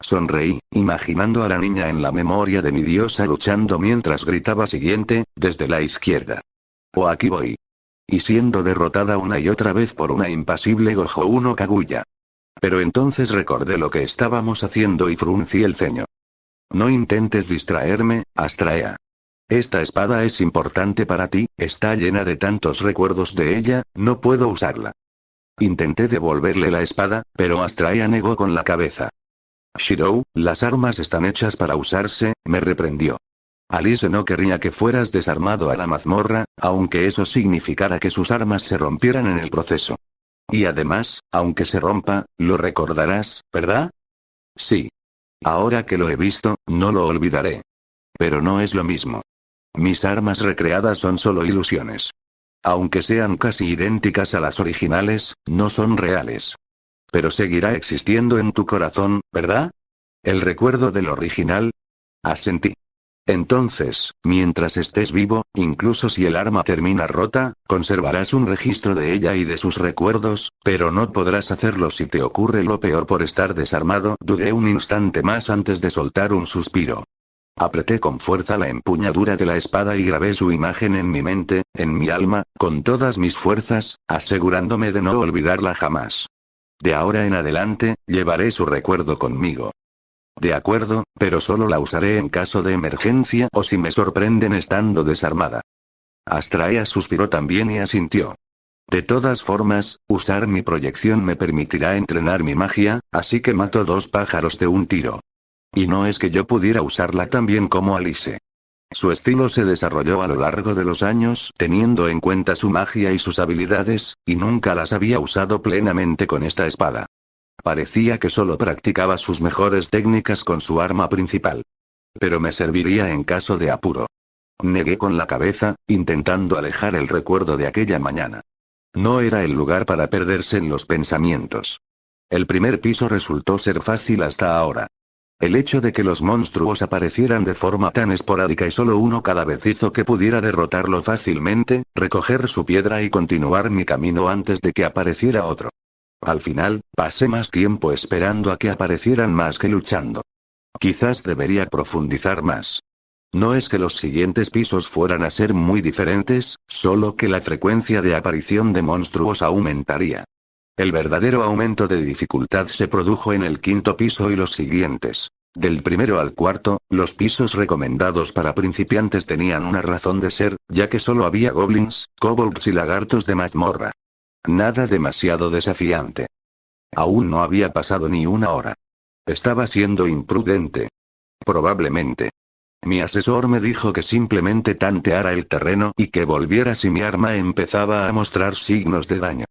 Sonreí, imaginando a la niña en la memoria de mi diosa luchando mientras gritaba siguiente, desde la izquierda. O aquí voy. Y siendo derrotada una y otra vez por una impasible Gojo no Kaguya. Pero entonces recordé lo que estábamos haciendo y fruncí el ceño. No intentes distraerme, Astraea. Esta espada es importante para ti, está llena de tantos recuerdos de ella, no puedo usarla. Intenté devolverle la espada, pero Astraea negó con la cabeza. Shirou, las armas están hechas para usarse, me reprendió. Alice no querría que fueras desarmado a la mazmorra, aunque eso significara que sus armas se rompieran en el proceso. Y además, aunque se rompa, lo recordarás, ¿verdad? Sí. Ahora que lo he visto, no lo olvidaré. Pero no es lo mismo. Mis armas recreadas son solo ilusiones. Aunque sean casi idénticas a las originales, no son reales. Pero seguirá existiendo en tu corazón, ¿verdad? ¿El recuerdo del original? Asentí. Entonces, mientras estés vivo, incluso si el arma termina rota, conservarás un registro de ella y de sus recuerdos, pero no podrás hacerlo si te ocurre lo peor por estar desarmado. Dudé un instante más antes de soltar un suspiro. Apreté con fuerza la empuñadura de la espada y grabé su imagen en mi mente, en mi alma, con todas mis fuerzas, asegurándome de no olvidarla jamás. De ahora en adelante, llevaré su recuerdo conmigo. De acuerdo, pero solo la usaré en caso de emergencia o si me sorprenden estando desarmada. Astraea suspiró también y asintió. De todas formas, usar mi proyección me permitirá entrenar mi magia, así que mato dos pájaros de un tiro. Y no es que yo pudiera usarla tan bien como Alice. Su estilo se desarrolló a lo largo de los años teniendo en cuenta su magia y sus habilidades, y nunca las había usado plenamente con esta espada. Parecía que solo practicaba sus mejores técnicas con su arma principal. Pero me serviría en caso de apuro. Negué con la cabeza, intentando alejar el recuerdo de aquella mañana. No era el lugar para perderse en los pensamientos. El primer piso resultó ser fácil hasta ahora. El hecho de que los monstruos aparecieran de forma tan esporádica y solo uno cada vez hizo que pudiera derrotarlo fácilmente, recoger su piedra y continuar mi camino antes de que apareciera otro. Al final, pasé más tiempo esperando a que aparecieran más que luchando. Quizás debería profundizar más. No es que los siguientes pisos fueran a ser muy diferentes, solo que la frecuencia de aparición de monstruos aumentaría. El verdadero aumento de dificultad se produjo en el quinto piso y los siguientes. Del primero al cuarto, los pisos recomendados para principiantes tenían una razón de ser, ya que solo había goblins, kobolds y lagartos de mazmorra. Nada demasiado desafiante. Aún no había pasado ni una hora. Estaba siendo imprudente. Probablemente. Mi asesor me dijo que simplemente tanteara el terreno y que volviera si mi arma empezaba a mostrar signos de daño.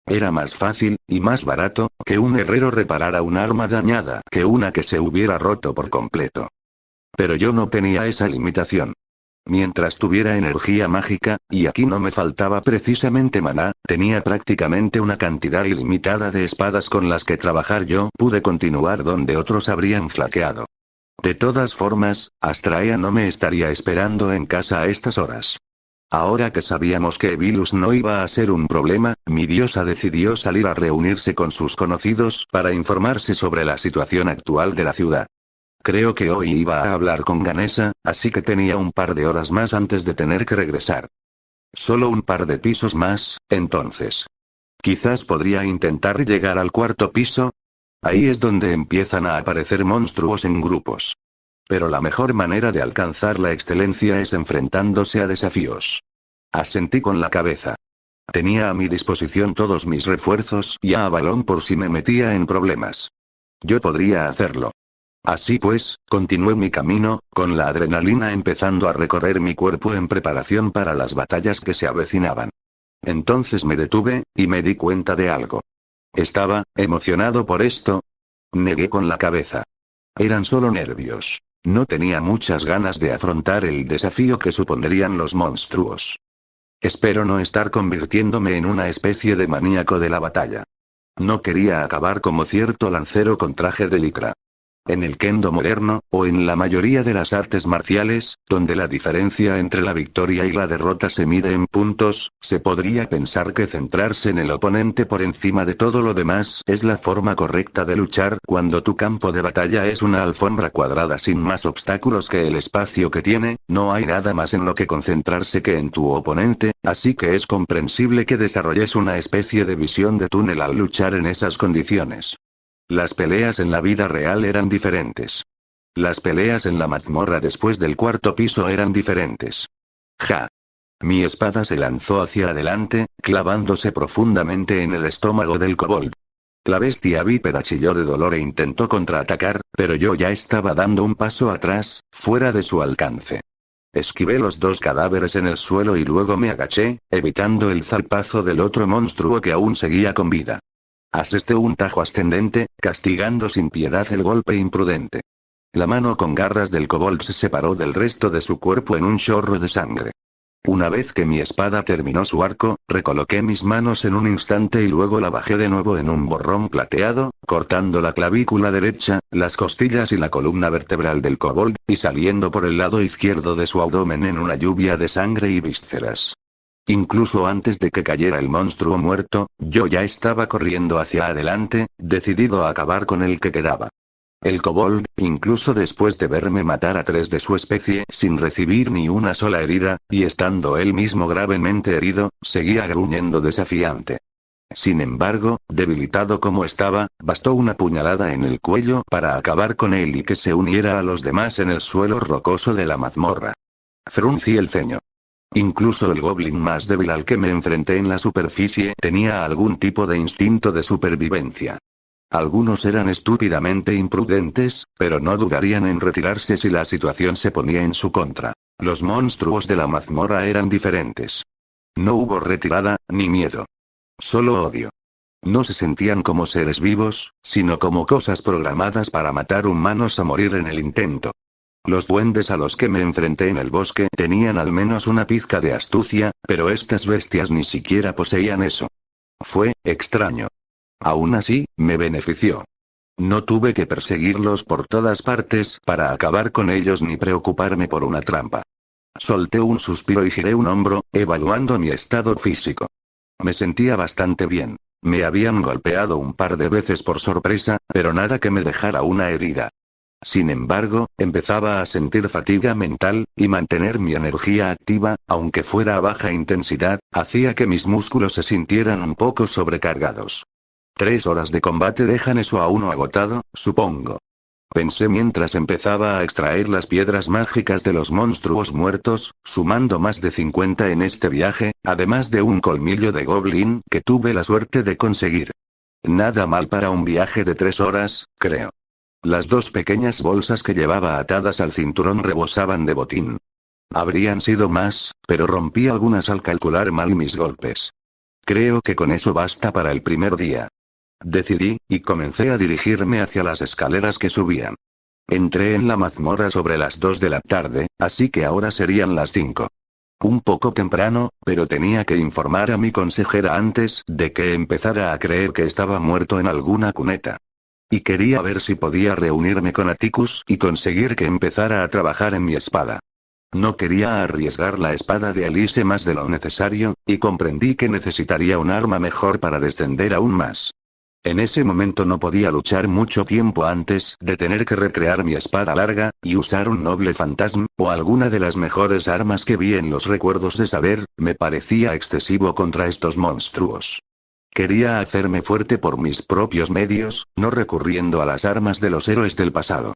Era más fácil, y más barato, que un herrero reparara un arma dañada que una que se hubiera roto por completo. Pero yo no tenía esa limitación. Mientras tuviera energía mágica, y aquí no me faltaba precisamente maná, tenía prácticamente una cantidad ilimitada de espadas con las que trabajar. Yo pude continuar donde otros habrían flaqueado. De todas formas, Astraea no me estaría esperando en casa a estas horas. Ahora que sabíamos que Evilus no iba a ser un problema, mi diosa decidió salir a reunirse con sus conocidos para informarse sobre la situación actual de la ciudad. Creo que hoy iba a hablar con Ganesa, así que tenía un par de horas más antes de tener que regresar. Solo un par de pisos más, entonces. Quizás podría intentar llegar al cuarto piso. Ahí es donde empiezan a aparecer monstruos en grupos. Pero la mejor manera de alcanzar la excelencia es enfrentándose a desafíos. Asentí con la cabeza. Tenía a mi disposición todos mis refuerzos y a Avalon por si me metía en problemas. Yo podría hacerlo. Así pues, continué mi camino, con la adrenalina empezando a recorrer mi cuerpo en preparación para las batallas que se avecinaban. Entonces me detuve, y me di cuenta de algo. ¿Estaba emocionado por esto? Negué con la cabeza. Eran solo nervios. No tenía muchas ganas de afrontar el desafío que supondrían los monstruos. Espero no estar convirtiéndome en una especie de maníaco de la batalla. No quería acabar como cierto lancero con traje de licra. En el kendo moderno, o en la mayoría de las artes marciales, donde la diferencia entre la victoria y la derrota se mide en puntos, se podría pensar que centrarse en el oponente por encima de todo lo demás es la forma correcta de luchar cuando tu campo de batalla es una alfombra cuadrada sin más obstáculos que el espacio que tiene, no hay nada más en lo que concentrarse que en tu oponente, así que es comprensible que desarrolles una especie de visión de túnel al luchar en esas condiciones. Las peleas en la vida real eran diferentes. Las peleas en la mazmorra después del cuarto piso eran diferentes. ¡Ja! Mi espada se lanzó hacia adelante, clavándose profundamente en el estómago del kobold. La bestia bípeda chilló de dolor e intentó contraatacar, pero yo ya estaba dando un paso atrás, fuera de su alcance. Esquivé los dos cadáveres en el suelo y luego me agaché, evitando el zarpazo del otro monstruo que aún seguía con vida. Asesté un tajo ascendente, castigando sin piedad el golpe imprudente. La mano con garras del kobold se separó del resto de su cuerpo en un chorro de sangre. Una vez que mi espada terminó su arco, recoloqué mis manos en un instante y luego la bajé de nuevo en un borrón plateado, cortando la clavícula derecha, las costillas y la columna vertebral del kobold, y saliendo por el lado izquierdo de su abdomen en una lluvia de sangre y vísceras. Incluso antes de que cayera el monstruo muerto, yo ya estaba corriendo hacia adelante, decidido a acabar con el que quedaba. El kobold, incluso después de verme matar a 3 de su especie sin recibir ni una sola herida, y estando él mismo gravemente herido, seguía gruñendo desafiante. Sin embargo, debilitado como estaba, bastó una puñalada en el cuello para acabar con él y que se uniera a los demás en el suelo rocoso de la mazmorra. Fruncí el ceño. Incluso el goblin más débil al que me enfrenté en la superficie tenía algún tipo de instinto de supervivencia. Algunos eran estúpidamente imprudentes, pero no dudarían en retirarse si la situación se ponía en su contra. Los monstruos de la mazmorra eran diferentes. No hubo retirada, ni miedo. Solo odio. No se sentían como seres vivos, sino como cosas programadas para matar humanos a morir en el intento. Los duendes a los que me enfrenté en el bosque tenían al menos una pizca de astucia, pero estas bestias ni siquiera poseían eso. Fue extraño. Aún así, me benefició. No tuve que perseguirlos por todas partes para acabar con ellos ni preocuparme por una trampa. Solté un suspiro y giré un hombro, evaluando mi estado físico. Me sentía bastante bien. Me habían golpeado un par de veces por sorpresa, pero nada que me dejara una herida. Sin embargo, empezaba a sentir fatiga mental, y mantener mi energía activa, aunque fuera a baja intensidad, hacía que mis músculos se sintieran un poco sobrecargados. 3 horas de combate dejan eso a uno agotado, supongo. Pensé mientras empezaba a extraer las piedras mágicas de los monstruos muertos, sumando más de 50 en este viaje, además de un colmillo de goblin que tuve la suerte de conseguir. Nada mal para un viaje de 3 horas, creo. Las 2 pequeñas bolsas que llevaba atadas al cinturón rebosaban de botín. Habrían sido más, pero rompí algunas al calcular mal mis golpes. Creo que con eso basta para el primer día. Decidí, y comencé a dirigirme hacia las escaleras que subían. Entré en la mazmorra sobre las 2 de la tarde, así que ahora serían las 5. Un poco temprano, pero tenía que informar a mi consejera antes de que empezara a creer que estaba muerto en alguna cuneta. Y quería ver si podía reunirme con Atticus y conseguir que empezara a trabajar en mi espada. No quería arriesgar la espada de Alice más de lo necesario, y comprendí que necesitaría un arma mejor para descender aún más. En ese momento no podía luchar mucho tiempo antes de tener que recrear mi espada larga, y usar un noble fantasma, o alguna de las mejores armas que vi en los recuerdos de saber, me parecía excesivo contra estos monstruos. Quería hacerme fuerte por mis propios medios, no recurriendo a las armas de los héroes del pasado.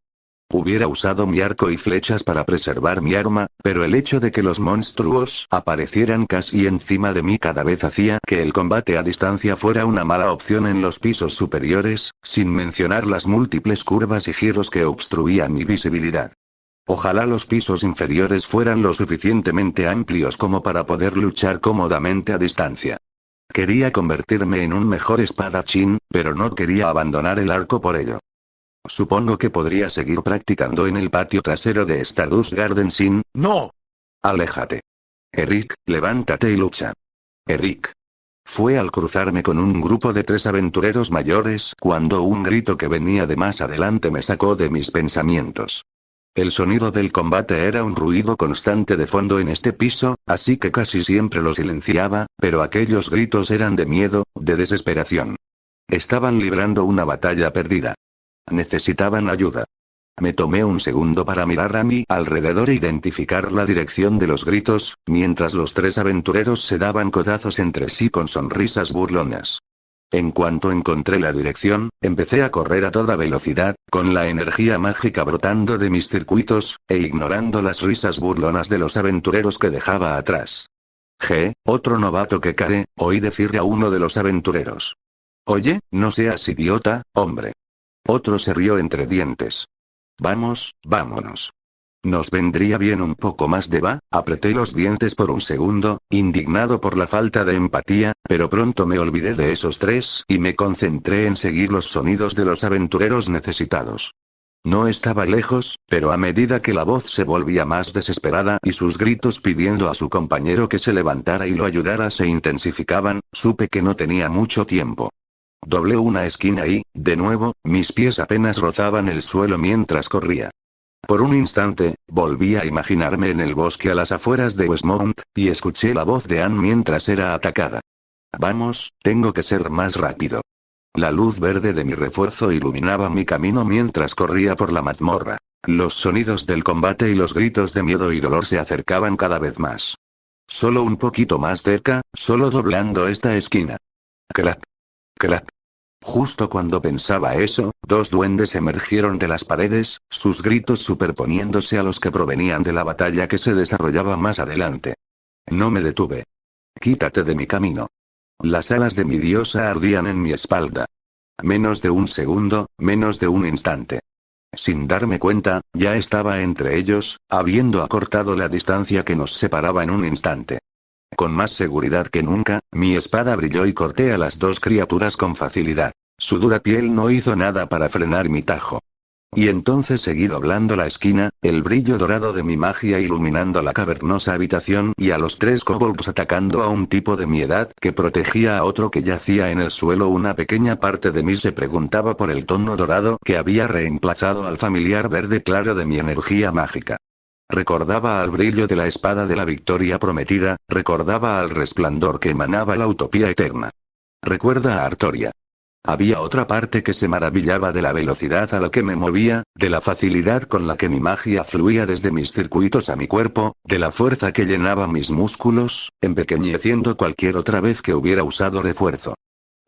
Hubiera usado mi arco y flechas para preservar mi arma, pero el hecho de que los monstruos aparecieran casi encima de mí cada vez hacía que el combate a distancia fuera una mala opción en los pisos superiores, sin mencionar las múltiples curvas y giros que obstruían mi visibilidad. Ojalá los pisos inferiores fueran lo suficientemente amplios como para poder luchar cómodamente a distancia. Quería convertirme en un mejor espadachín, pero no quería abandonar el arco por ello. Supongo que podría seguir practicando en el patio trasero de Stardust Garden sin... ¡No! Aléjate. Eric, levántate y lucha. Eric. Fue al cruzarme con un grupo de 3 aventureros mayores cuando un grito que venía de más adelante me sacó de mis pensamientos. El sonido del combate era un ruido constante de fondo en este piso, así que casi siempre lo silenciaba, pero aquellos gritos eran de miedo, de desesperación. Estaban librando una batalla perdida. Necesitaban ayuda. Me tomé un segundo para mirar a mi alrededor e identificar la dirección de los gritos, mientras los 3 aventureros se daban codazos entre sí con sonrisas burlonas. En cuanto encontré la dirección, empecé a correr a toda velocidad, con la energía mágica brotando de mis circuitos, e ignorando las risas burlonas de los aventureros que dejaba atrás. Otro novato que cae, oí decirle a uno de los aventureros. Oye, no seas idiota, hombre. Otro se rió entre dientes. Vamos, vámonos. Nos vendría bien un poco más de apreté los dientes por un segundo, indignado por la falta de empatía, pero pronto me olvidé de esos 3 y me concentré en seguir los sonidos de los aventureros necesitados. No estaba lejos, pero a medida que la voz se volvía más desesperada y sus gritos pidiendo a su compañero que se levantara y lo ayudara se intensificaban, supe que no tenía mucho tiempo. Doblé una esquina y, de nuevo, mis pies apenas rozaban el suelo mientras corría. Por un instante, volví a imaginarme en el bosque a las afueras de Westmount, y escuché la voz de Anne mientras era atacada. Vamos, tengo que ser más rápido. La luz verde de mi refuerzo iluminaba mi camino mientras corría por la mazmorra. Los sonidos del combate y los gritos de miedo y dolor se acercaban cada vez más. Solo un poquito más cerca, solo doblando esta esquina. Clac. Clac. Justo cuando pensaba eso, 2 duendes emergieron de las paredes, sus gritos superponiéndose a los que provenían de la batalla que se desarrollaba más adelante. No me detuve. Quítate de mi camino. Las alas de mi diosa ardían en mi espalda. Menos de un segundo, menos de un instante. Sin darme cuenta, ya estaba entre ellos, habiendo acortado la distancia que nos separaba en un instante. Con más seguridad que nunca, mi espada brilló y corté a las 2 criaturas con facilidad. Su dura piel no hizo nada para frenar mi tajo. Y entonces seguí doblando la esquina, el brillo dorado de mi magia iluminando la cavernosa habitación y a los 3 kobolds atacando a un tipo de mi edad que protegía a otro que yacía en el suelo. Una pequeña parte de mí se preguntaba por el tono dorado que había reemplazado al familiar verde claro de mi energía mágica. Recordaba al brillo de la espada de la victoria prometida, recordaba al resplandor que emanaba la utopía eterna. Recuerda a Artoria. Había otra parte que se maravillaba de la velocidad a la que me movía, de la facilidad con la que mi magia fluía desde mis circuitos a mi cuerpo, de la fuerza que llenaba mis músculos, empequeñeciendo cualquier otra vez que hubiera usado refuerzo.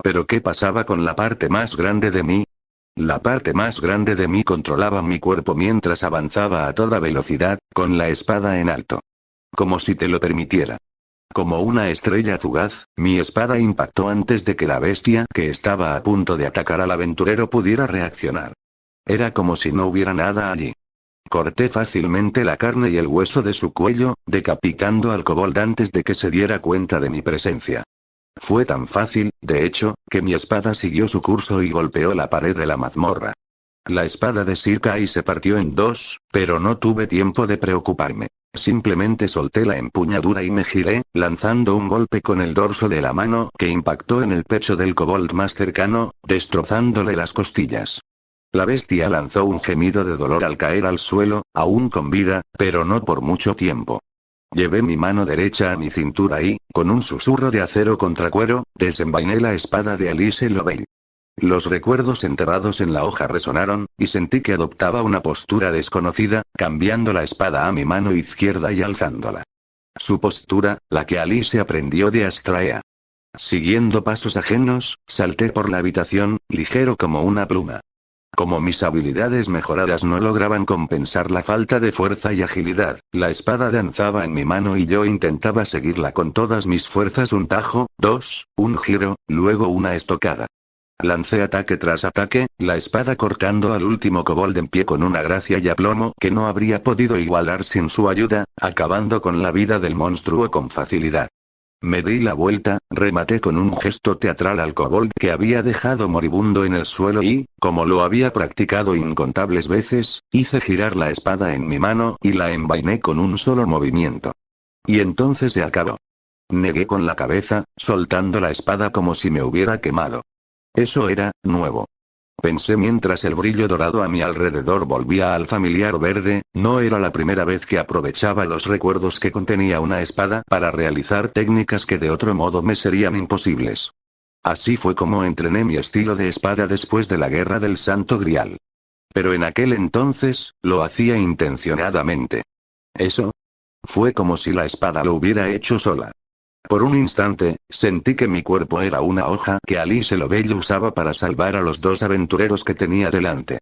Pero ¿qué pasaba con la parte más grande de mí? La parte más grande de mí controlaba mi cuerpo mientras avanzaba a toda velocidad, con la espada en alto. Como si te lo permitiera. Como una estrella fugaz, mi espada impactó antes de que la bestia que estaba a punto de atacar al aventurero pudiera reaccionar. Era como si no hubiera nada allí. Corté fácilmente la carne y el hueso de su cuello, decapitando al kobold antes de que se diera cuenta de mi presencia. Fue tan fácil, de hecho, que mi espada siguió su curso y golpeó la pared de la mazmorra. La espada de Sir Kai se partió en 2, pero no tuve tiempo de preocuparme. Simplemente solté la empuñadura y me giré, lanzando un golpe con el dorso de la mano que impactó en el pecho del kobold más cercano, destrozándole las costillas. La bestia lanzó un gemido de dolor al caer al suelo, aún con vida, pero no por mucho tiempo. Llevé mi mano derecha a mi cintura y, con un susurro de acero contra cuero, desenvainé la espada de Alice Lovell. Los recuerdos enterrados en la hoja resonaron, y sentí que adoptaba una postura desconocida, cambiando la espada a mi mano izquierda y alzándola. Su postura, la que Alice aprendió de Astraea. Siguiendo pasos ajenos, salté por la habitación, ligero como una pluma. Como mis habilidades mejoradas no lograban compensar la falta de fuerza y agilidad, la espada danzaba en mi mano y yo intentaba seguirla con todas mis fuerzas. Un tajo, dos, un giro, luego una estocada. Lancé ataque tras ataque, la espada cortando al último kobold en pie con una gracia y aplomo que no habría podido igualar sin su ayuda, acabando con la vida del monstruo con facilidad. Me di la vuelta, rematé con un gesto teatral al kobold que había dejado moribundo en el suelo y, como lo había practicado incontables veces, hice girar la espada en mi mano y la envainé con un solo movimiento. Y entonces se acabó. Negué con la cabeza, soltando la espada como si me hubiera quemado. Eso era nuevo. Pensé mientras el brillo dorado a mi alrededor volvía al familiar verde, no era la primera vez que aprovechaba los recuerdos que contenía una espada para realizar técnicas que de otro modo me serían imposibles. Así fue como entrené mi estilo de espada después de la Guerra del Santo Grial. Pero en aquel entonces, lo hacía intencionadamente. ¿Eso? Fue como si la espada lo hubiera hecho sola. Por un instante, sentí que mi cuerpo era una hoja que Alice Lobello usaba para salvar a los dos aventureros que tenía delante.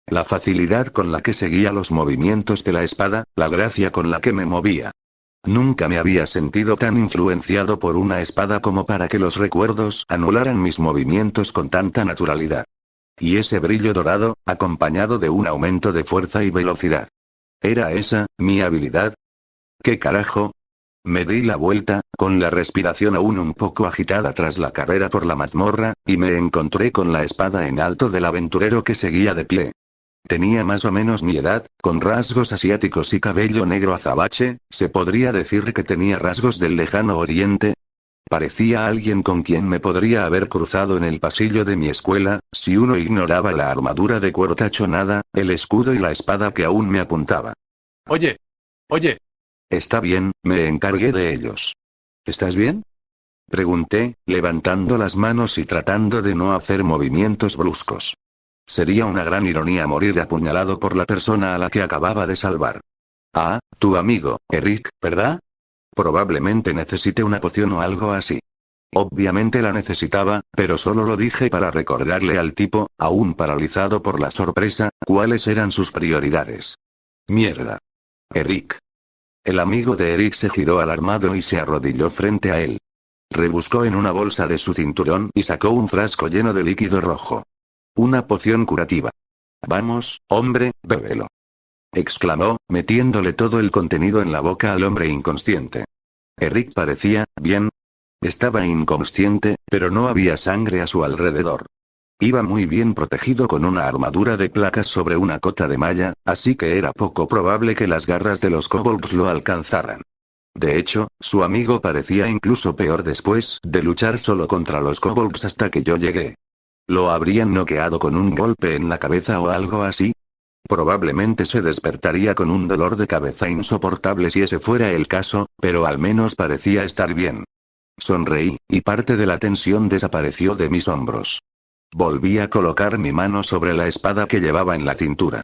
La facilidad con la que seguía los movimientos de la espada, la gracia con la que me movía. Nunca me había sentido tan influenciado por una espada como para que los recuerdos anularan mis movimientos con tanta naturalidad. Y ese brillo dorado, acompañado de un aumento de fuerza y velocidad. ¿Era esa, mi habilidad? ¿Qué carajo? Me di la vuelta, con la respiración aún un poco agitada tras la carrera por la mazmorra, y me encontré con la espada en alto del aventurero que seguía de pie. Tenía más o menos mi edad, con rasgos asiáticos y cabello negro azabache, se podría decir que tenía rasgos del lejano oriente. Parecía alguien con quien me podría haber cruzado en el pasillo de mi escuela, si uno ignoraba la armadura de cuero tachonada, el escudo y la espada que aún me apuntaba. Oye. Oye. Está bien, me encargué de ellos. ¿Estás bien? Pregunté, levantando las manos y tratando de no hacer movimientos bruscos. Sería una gran ironía morir apuñalado por la persona a la que acababa de salvar. Ah, tu amigo, Eric, ¿verdad? Probablemente necesite una poción o algo así. Obviamente la necesitaba, pero solo lo dije para recordarle al tipo, aún paralizado por la sorpresa, cuáles eran sus prioridades. Mierda. Eric. El amigo de Eric se giró alarmado y se arrodilló frente a él. Rebuscó en una bolsa de su cinturón y sacó un frasco lleno de líquido rojo. Una poción curativa. Vamos, hombre, bébelo. Exclamó, metiéndole todo el contenido en la boca al hombre inconsciente. Eric parecía bien. Estaba inconsciente, pero no había sangre a su alrededor. Iba muy bien protegido con una armadura de placas sobre una cota de malla, así que era poco probable que las garras de los kobolds lo alcanzaran. De hecho, su amigo parecía incluso peor después de luchar solo contra los kobolds hasta que yo llegué. ¿Lo habrían noqueado con un golpe en la cabeza o algo así? Probablemente se despertaría con un dolor de cabeza insoportable si ese fuera el caso, pero al menos parecía estar bien. Sonreí, y parte de la tensión desapareció de mis hombros. Volví a colocar mi mano sobre la espada que llevaba en la cintura.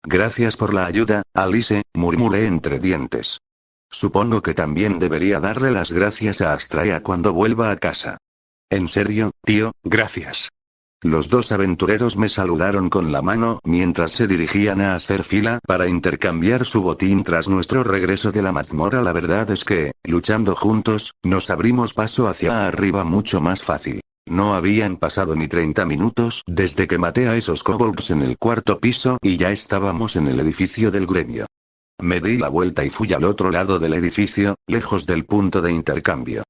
Gracias por la ayuda, Alice, murmuré entre dientes. Supongo que también debería darle las gracias a Astraea cuando vuelva a casa. En serio, tío, gracias. Los dos aventureros me saludaron con la mano mientras se dirigían a hacer fila para intercambiar su botín tras nuestro regreso de la mazmorra. La verdad es que, luchando juntos, nos abrimos paso hacia arriba mucho más fácil. No habían pasado ni 30 minutos desde que maté a esos kobolds en el cuarto piso y ya estábamos en el edificio del gremio. Me di la vuelta y fui al otro lado del edificio, lejos del punto de intercambio.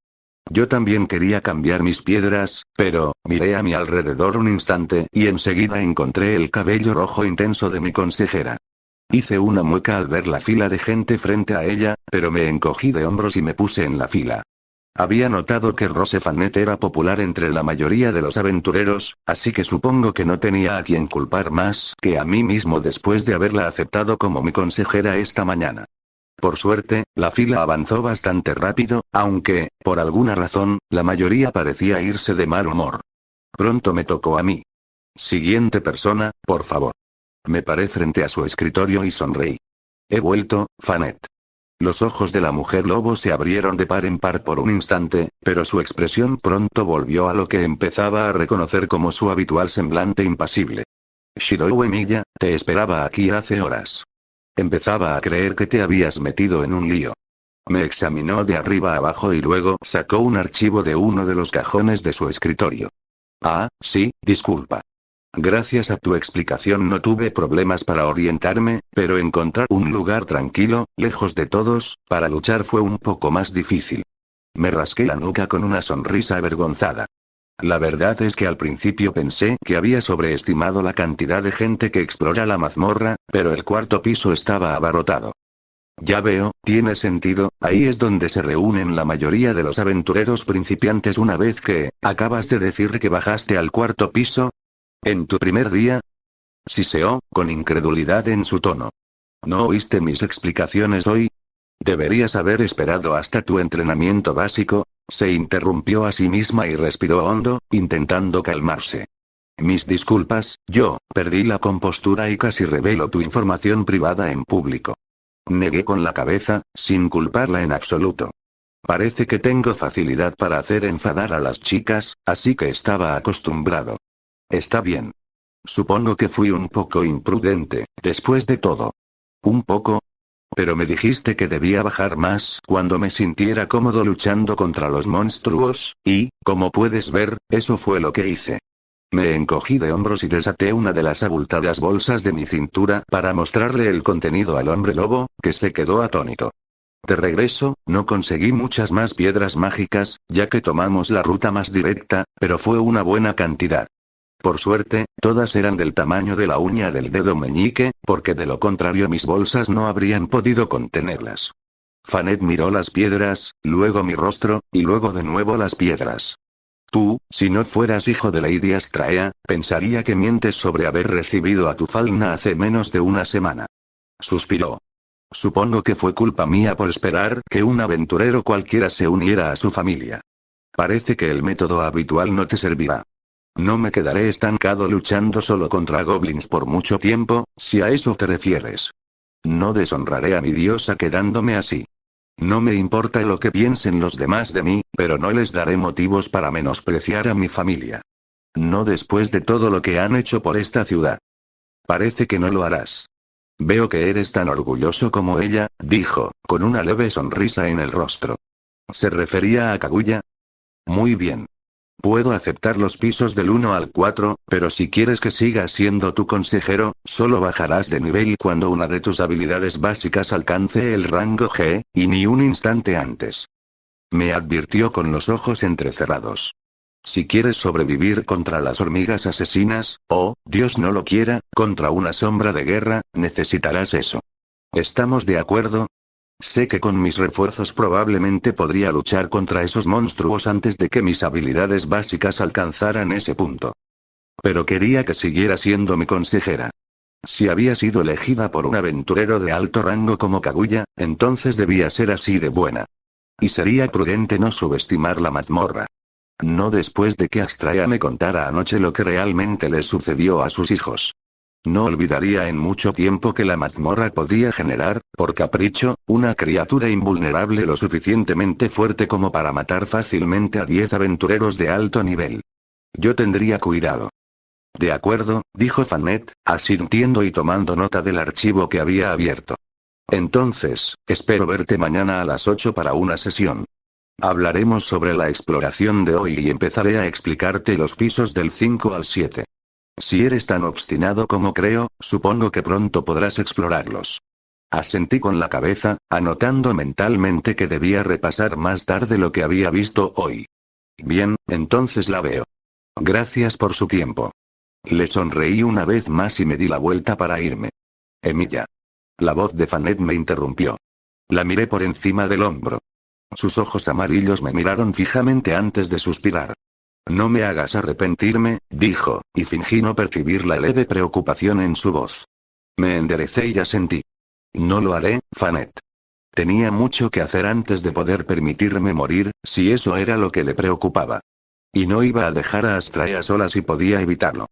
Yo también quería cambiar mis piedras, pero miré a mi alrededor un instante y enseguida encontré el cabello rojo intenso de mi consejera. Hice una mueca al ver la fila de gente frente a ella, pero me encogí de hombros y me puse en la fila. Había notado que Rosefanet era popular entre la mayoría de los aventureros, así que supongo que no tenía a quien culpar más que a mí mismo después de haberla aceptado como mi consejera esta mañana. Por suerte, la fila avanzó bastante rápido, aunque, por alguna razón, la mayoría parecía irse de mal humor. Pronto me tocó a mí. Siguiente persona, por favor. Me paré frente a su escritorio y sonreí. He vuelto, Fanet. Los ojos de la mujer lobo se abrieron de par en par por un instante, pero su expresión pronto volvió a lo que empezaba a reconocer como su habitual semblante impasible. Shirou Emiya, te esperaba aquí hace horas. Empezaba a creer que te habías metido en un lío. Me examinó de arriba a abajo y luego sacó un archivo de uno de los cajones de su escritorio. Ah, sí, disculpa. Gracias a tu explicación no tuve problemas para orientarme, pero encontrar un lugar tranquilo, lejos de todos, para luchar fue un poco más difícil. Me rasqué la nuca con una sonrisa avergonzada. La verdad es que al principio pensé que había sobreestimado la cantidad de gente que explora la mazmorra, pero el cuarto piso estaba abarrotado. Ya veo, tiene sentido, ahí es donde se reúnen la mayoría de los aventureros principiantes una vez que, acabas de decir que bajaste al cuarto piso. ¿En tu primer día? Siseó, con incredulidad en su tono. ¿No oíste mis explicaciones hoy? Deberías haber esperado hasta tu entrenamiento básico. Se interrumpió a sí misma y respiró hondo, intentando calmarse. Mis disculpas, yo perdí la compostura y casi revelo tu información privada en público. Negué con la cabeza, sin culparla en absoluto. Parece que tengo facilidad para hacer enfadar a las chicas, así que estaba acostumbrado. Está bien. Supongo que fui un poco imprudente, después de todo. ¿Un poco? Pero me dijiste que debía bajar más cuando me sintiera cómodo luchando contra los monstruos, y, como puedes ver, eso fue lo que hice. Me encogí de hombros y desaté una de las abultadas bolsas de mi cintura para mostrarle el contenido al hombre lobo, que se quedó atónito. De regreso, no conseguí muchas más piedras mágicas, ya que tomamos la ruta más directa, pero fue una buena cantidad. Por suerte, todas eran del tamaño de la uña del dedo meñique, porque de lo contrario mis bolsas no habrían podido contenerlas. Fanet miró las piedras, luego mi rostro, y luego de nuevo las piedras. Tú, si no fueras hijo de Lady Astraea, pensaría que mientes sobre haber recibido a tu falna hace menos de una semana. Suspiró. Supongo que fue culpa mía por esperar que un aventurero cualquiera se uniera a su familia. Parece que el método habitual no te servirá. No me quedaré estancado luchando solo contra goblins por mucho tiempo, si a eso te refieres. No deshonraré a mi diosa quedándome así. No me importa lo que piensen los demás de mí, pero no les daré motivos para menospreciar a mi familia. No después de todo lo que han hecho por esta ciudad. Parece que no lo harás. Veo que eres tan orgulloso como ella, dijo, con una leve sonrisa en el rostro. ¿Se refería a Kaguya? Muy bien. Puedo aceptar los pisos del 1 al 4, pero si quieres que siga siendo tu consejero, solo bajarás de nivel cuando una de tus habilidades básicas alcance el rango G, y ni un instante antes. Me advirtió con los ojos entrecerrados. Si quieres sobrevivir contra las hormigas asesinas, o, Dios no lo quiera, contra una sombra de guerra, necesitarás eso. ¿Estamos de acuerdo? Sé que con mis refuerzos probablemente podría luchar contra esos monstruos antes de que mis habilidades básicas alcanzaran ese punto. Pero quería que siguiera siendo mi consejera. Si había sido elegida por un aventurero de alto rango como Kaguya, entonces debía ser así de buena. Y sería prudente no subestimar la mazmorra. No después de que Astraea me contara anoche lo que realmente les sucedió a sus hijos. No olvidaría en mucho tiempo que la mazmorra podía generar, por capricho, una criatura invulnerable lo suficientemente fuerte como para matar fácilmente a 10 aventureros de alto nivel. Yo tendría cuidado. De acuerdo, dijo Fanet, asintiendo y tomando nota del archivo que había abierto. Entonces, espero verte mañana a las 8 para una sesión. Hablaremos sobre la exploración de hoy y empezaré a explicarte los pisos del 5 al 7. Si eres tan obstinado como creo, supongo que pronto podrás explorarlos. Asentí con la cabeza, anotando mentalmente que debía repasar más tarde lo que había visto hoy. Bien, entonces la veo. Gracias por su tiempo. Le sonreí una vez más y me di la vuelta para irme. Emilia. La voz de Fanet me interrumpió. La miré por encima del hombro. Sus ojos amarillos me miraron fijamente antes de suspirar. No me hagas arrepentirme, dijo, y fingí no percibir la leve preocupación en su voz. Me enderecé y asentí. No lo haré, Fanet. Tenía mucho que hacer antes de poder permitirme morir, si eso era lo que le preocupaba. Y no iba a dejar a Astraea sola si podía evitarlo.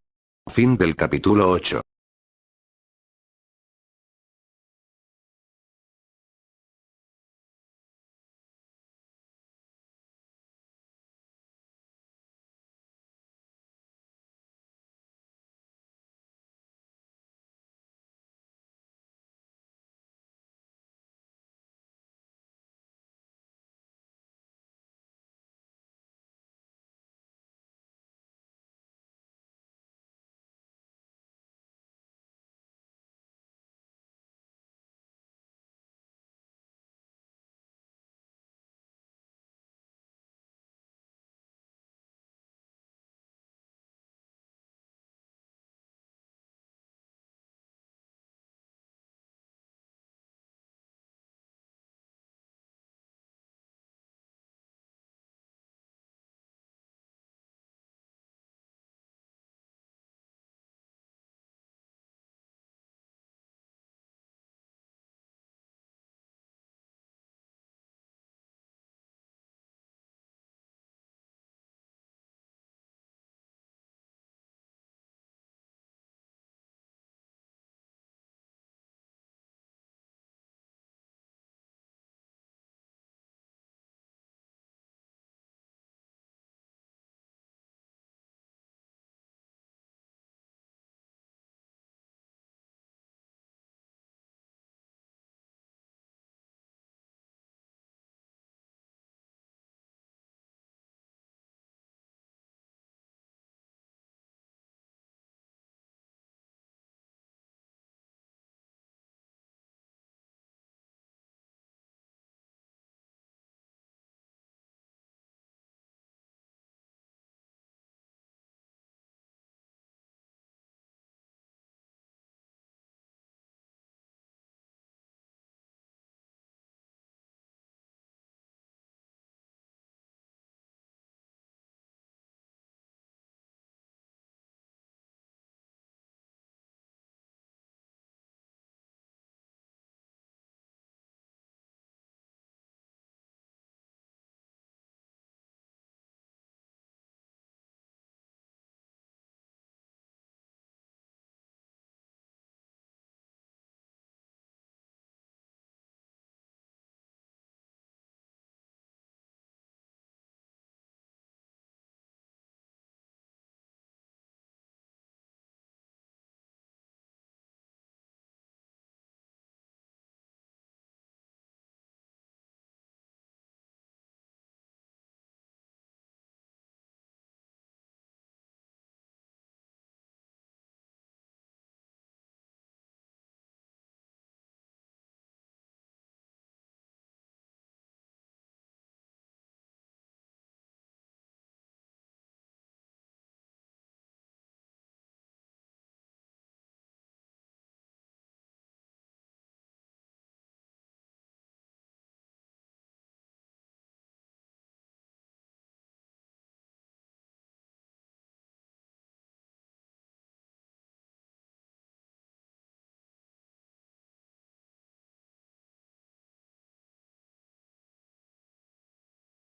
Fin del capítulo 8.